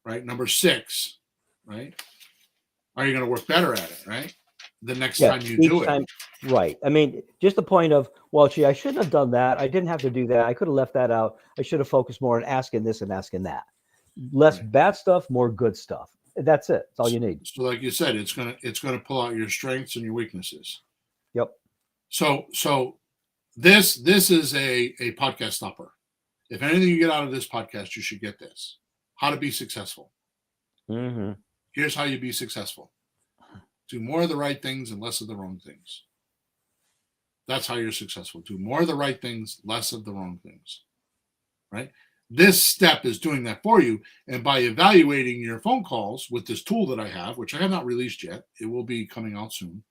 Right? Number 6, right? Are you going to work better at it, right? The next time you do it. Right. I mean, just the point of, well, gee, I shouldn't have done that. I didn't have to do that. I could have left that out. I should have focused more on asking this and asking that. Less bad stuff, more good stuff. That's it. That's all you need. So like you said, it's gonna pull out your strengths and your weaknesses. Yep. So this is a podcast stopper. If anything you get out of this podcast, you should get this. How to be successful. Here's how you be successful. Do more of the right things and less of the wrong things. That's how you're successful. Do more of the right things, less of the wrong things. Right? This step is doing that for you. And by evaluating your phone calls with this tool that I have, which I have not released yet, it will be coming out soon.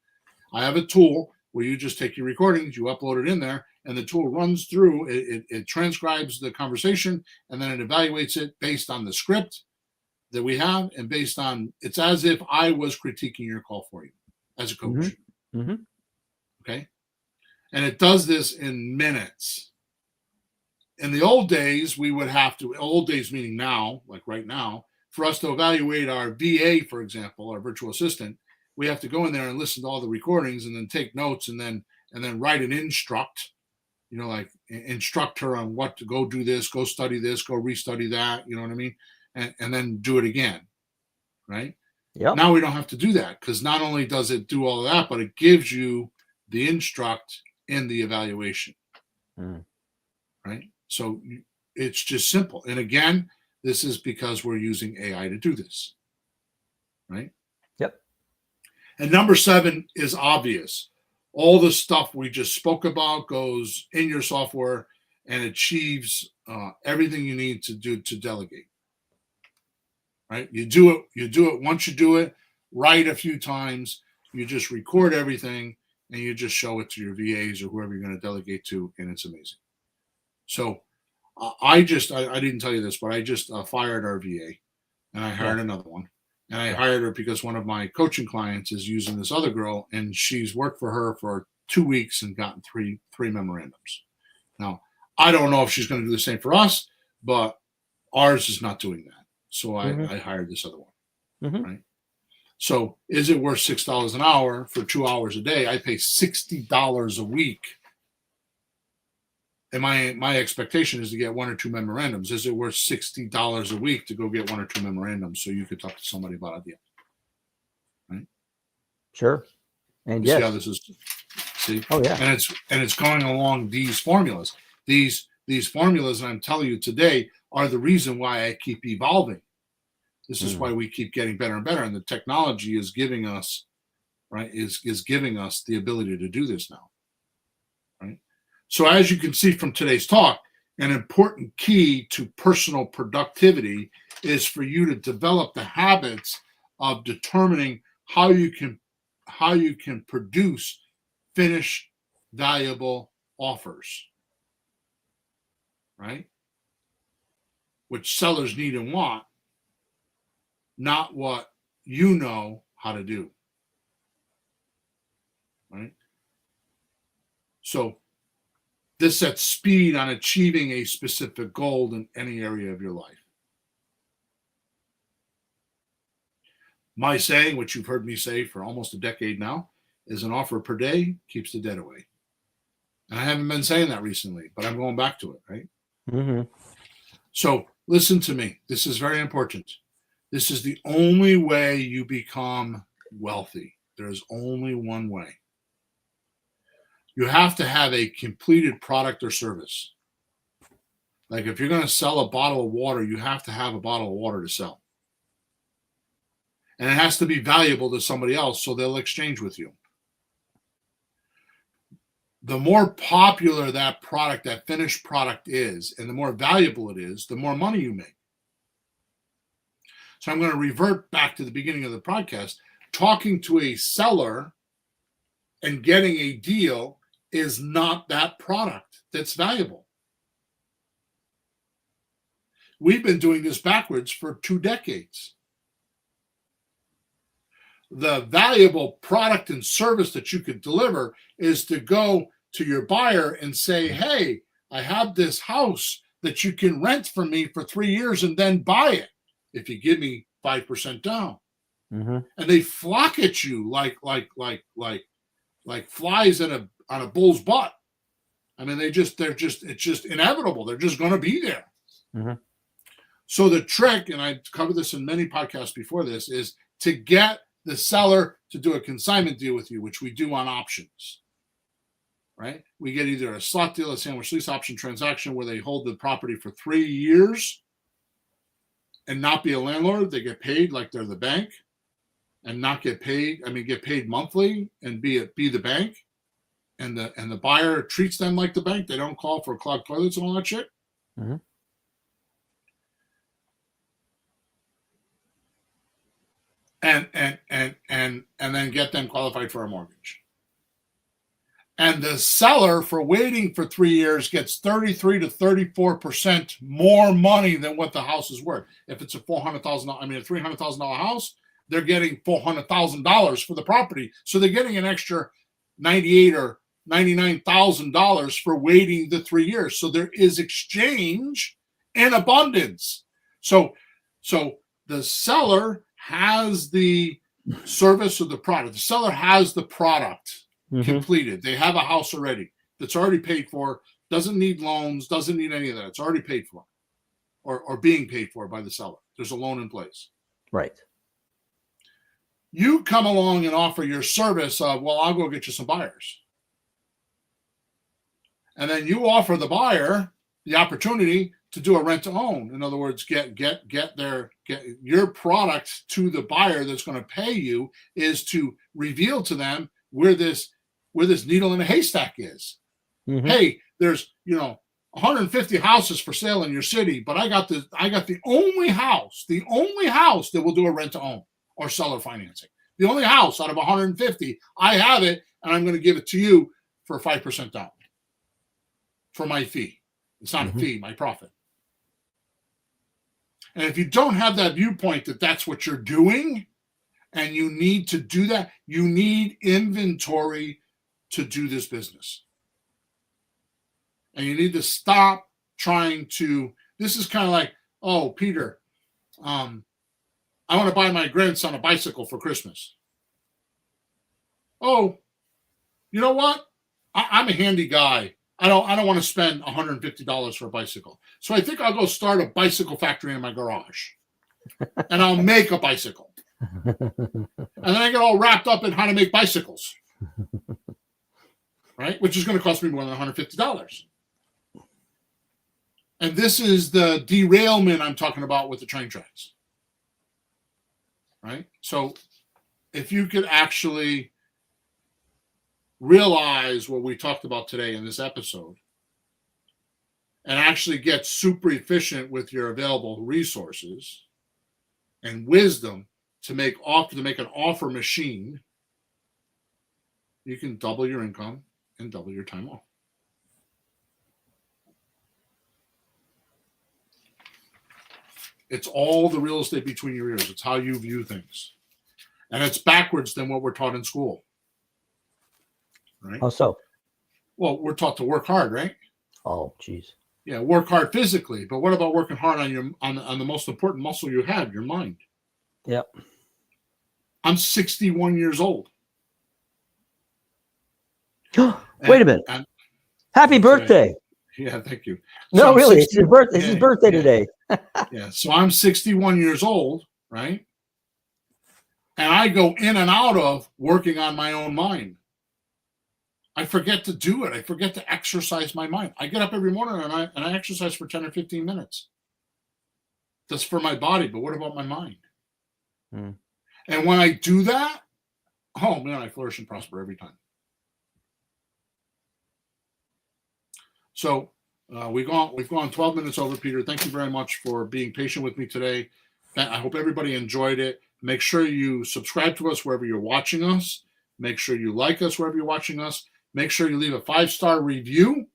I have a tool where you just take your recordings, you upload it in there, and the tool runs through, it transcribes the conversation, and then it evaluates it based on the script that we have, and based on, it's as if I was critiquing your call for you as a coach. Okay? And it does this in minutes. In the old days, we would have to, old days meaning now, like right now, for us to evaluate our VA, for example, our virtual assistant, we have to go in there and listen to all the recordings and then take notes and then write an instruct, like instruct her on what to go do this, go study this, go restudy that, you know what I mean? And then do it again. right? Yep. Now we don't have to do that, because not only does it do all of that, but it gives you the instruct in the evaluation, right? So it's just simple. And again, this is because we're using AI to do this, right? Yep. And number 7 is obvious. All the stuff we just spoke about goes in your software and achieves everything you need to do to delegate. Right? You do it. Once you do it, write a few times. You just record everything and you just show it to your VAs or whoever you're going to delegate to, and it's amazing. So I didn't tell you this, but I just fired our VA and I hired another one. And I hired her because one of my coaching clients is using this other girl, and she's worked for her for 2 weeks and gotten three memorandums. Now, I don't know if she's going to do the same for us, but ours is not doing that. So I hired this other one, right? So is it worth $6 an hour for 2 hours a day? I pay $60 a week. And my expectation is to get 1 or 2 memorandums. Is it worth $60 a week to go get 1 or 2 memorandums so you could talk to somebody about a deal? Right? Sure. And see how this is. See? Oh yeah. And it's going along these formulas. These formulas, and I'm telling you today, are the reason why I keep evolving. This is why we keep getting better and better. And the technology is giving us, right, is giving us the ability to do this now. Right? So as you can see from today's talk, an important key to personal productivity is for you to develop the habits of determining how you can produce finished, valuable offers, right? Which sellers need and want, not what you know how to do, right? So this sets speed on achieving a specific goal in any area of your life. My saying, which you've heard me say for almost a decade now, is an offer per day keeps the dead away. And I haven't been saying that recently, but I'm going back to it, right? So listen to me. This is very important. This is the only way you become wealthy. There's only one way. You have to have a completed product or service. Like if you're going to sell a bottle of water, you have to have a bottle of water to sell. And it has to be valuable to somebody else so they'll exchange with you. The more popular that product, that finished product is, and the more valuable it is, the more money you make. So I'm going to revert back to the beginning of the podcast. Talking to a seller and getting a deal is not that product that's valuable. We've been doing this backwards for 2 decades. The valuable product and service that you could deliver is to go to your buyer and say, hey, I have this house that you can rent from me for 3 years and then buy it if you give me 5% down. And they flock at you like flies on a bull's butt. I mean, it's just inevitable. They're just going to be there. So the trick, and I covered this in many podcasts before this, is to get the seller to do a consignment deal with you, which we do on options, right? We get either a slot deal, a sandwich lease option transaction where they hold the property for 3 years and not be a landlord. They get paid like they're the bank and not get paid. I mean, get paid monthly and be the bank. And the buyer treats them like the bank. They don't call for clogged toilets and all that shit. And then get them qualified for a mortgage. And the seller, for waiting for 3 years, gets 33 to 34% more money than what the house is worth. If it's a $300,000 house, they're getting $400,000 for the property. So they're getting an extra $98,000 or $99,000 for waiting the 3 years. So there is exchange in abundance. So the seller has the service or the product. The seller has the product completed. They have a house already that's already paid for, doesn't need loans, doesn't need any of that. It's already paid for or being paid for by the seller. There's a loan in place. Right. You come along and offer your service of, well, I'll go get you some buyers. And then you offer the buyer the opportunity to do a rent to own. In other words, get your product to the buyer that's going to pay you, is to reveal to them where this needle in a haystack is. Mm-hmm. Hey, there's 150 houses for sale in your city, but I got the only house that will do a rent to own or seller financing. The only house out of 150, I have it, and I'm going to give it to you for 5% down for my fee. It's not a fee, my profit. And if you don't have that viewpoint that that's what you're doing, and you need to do that, you need inventory to do this business. And you need to stop trying to, this is kind of like, oh, Peter, I want to buy my grandson a bicycle for Christmas. Oh, you know what? I'm a handy guy. I don't want to spend $150 for a bicycle. So I think I'll go start a bicycle factory in my garage. And I'll make a bicycle. And then I get all wrapped up in how to make bicycles. Right? Which is going to cost me more than $150. And this is the derailment I'm talking about with the train tracks. Right? So if you could actually realize what we talked about today in this episode and actually get super efficient with your available resources and wisdom to make an offer machine, you can double your income and double your time off. It's all the real estate between your ears. It's how you view things. And it's backwards than what we're taught in school. Right? How so? Well, we're taught to work hard, right? Oh, geez. Yeah, work hard physically. But what about working hard on the most important muscle you have, your mind? Yep. I'm 61 years old. Wait a minute. Happy birthday. Yeah, thank you. No, so really, it's his birthday. It's his birthday today. Yeah, so I'm 61 years old, right? And I go in and out of working on my own mind. I forget to do it. I forget to exercise my mind. I get up every morning and I exercise for 10 or 15 minutes. That's for my body, but what about my mind? And when I do that, oh man, I flourish and prosper every time. So we've gone 12 minutes over, Peter. Thank you very much for being patient with me today. I hope everybody enjoyed it. Make sure you subscribe to us wherever you're watching us. Make sure you like us wherever you're watching us. Make sure you leave a 5-star review.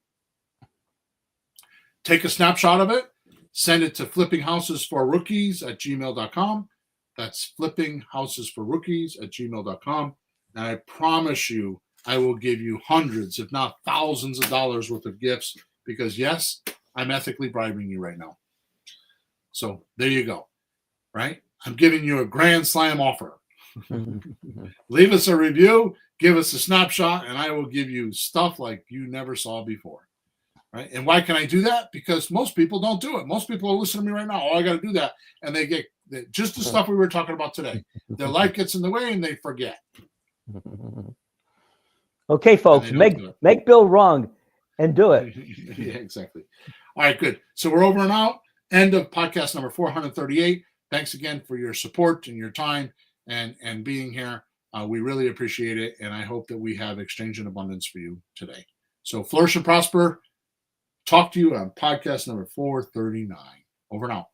Take a snapshot of it. Send it to flippinghousesforrookies@gmail.com. That's flippinghousesforrookies@gmail.com. And I promise you, I will give you hundreds, if not thousands of dollars worth of gifts because, yes, I'm ethically bribing you right now. So there you go, right? I'm giving you a grand slam offer. Leave us a review, give us a snapshot, and I will give you stuff like you never saw before, right? And why can I do that? Because most people don't do it. Most people are listening to me right now. Oh, I got to do that. And they get just the stuff we were talking about today. Their life gets in the way and they forget. Okay, folks, make Bill wrong and do it. Yeah, exactly. All right, good. So we're over and out. End of podcast number 438. Thanks again for your support and your time and being here. We really appreciate it. And I hope that we have exchange and abundance for you today. So flourish and prosper. Talk to you on podcast number 439. Over and out.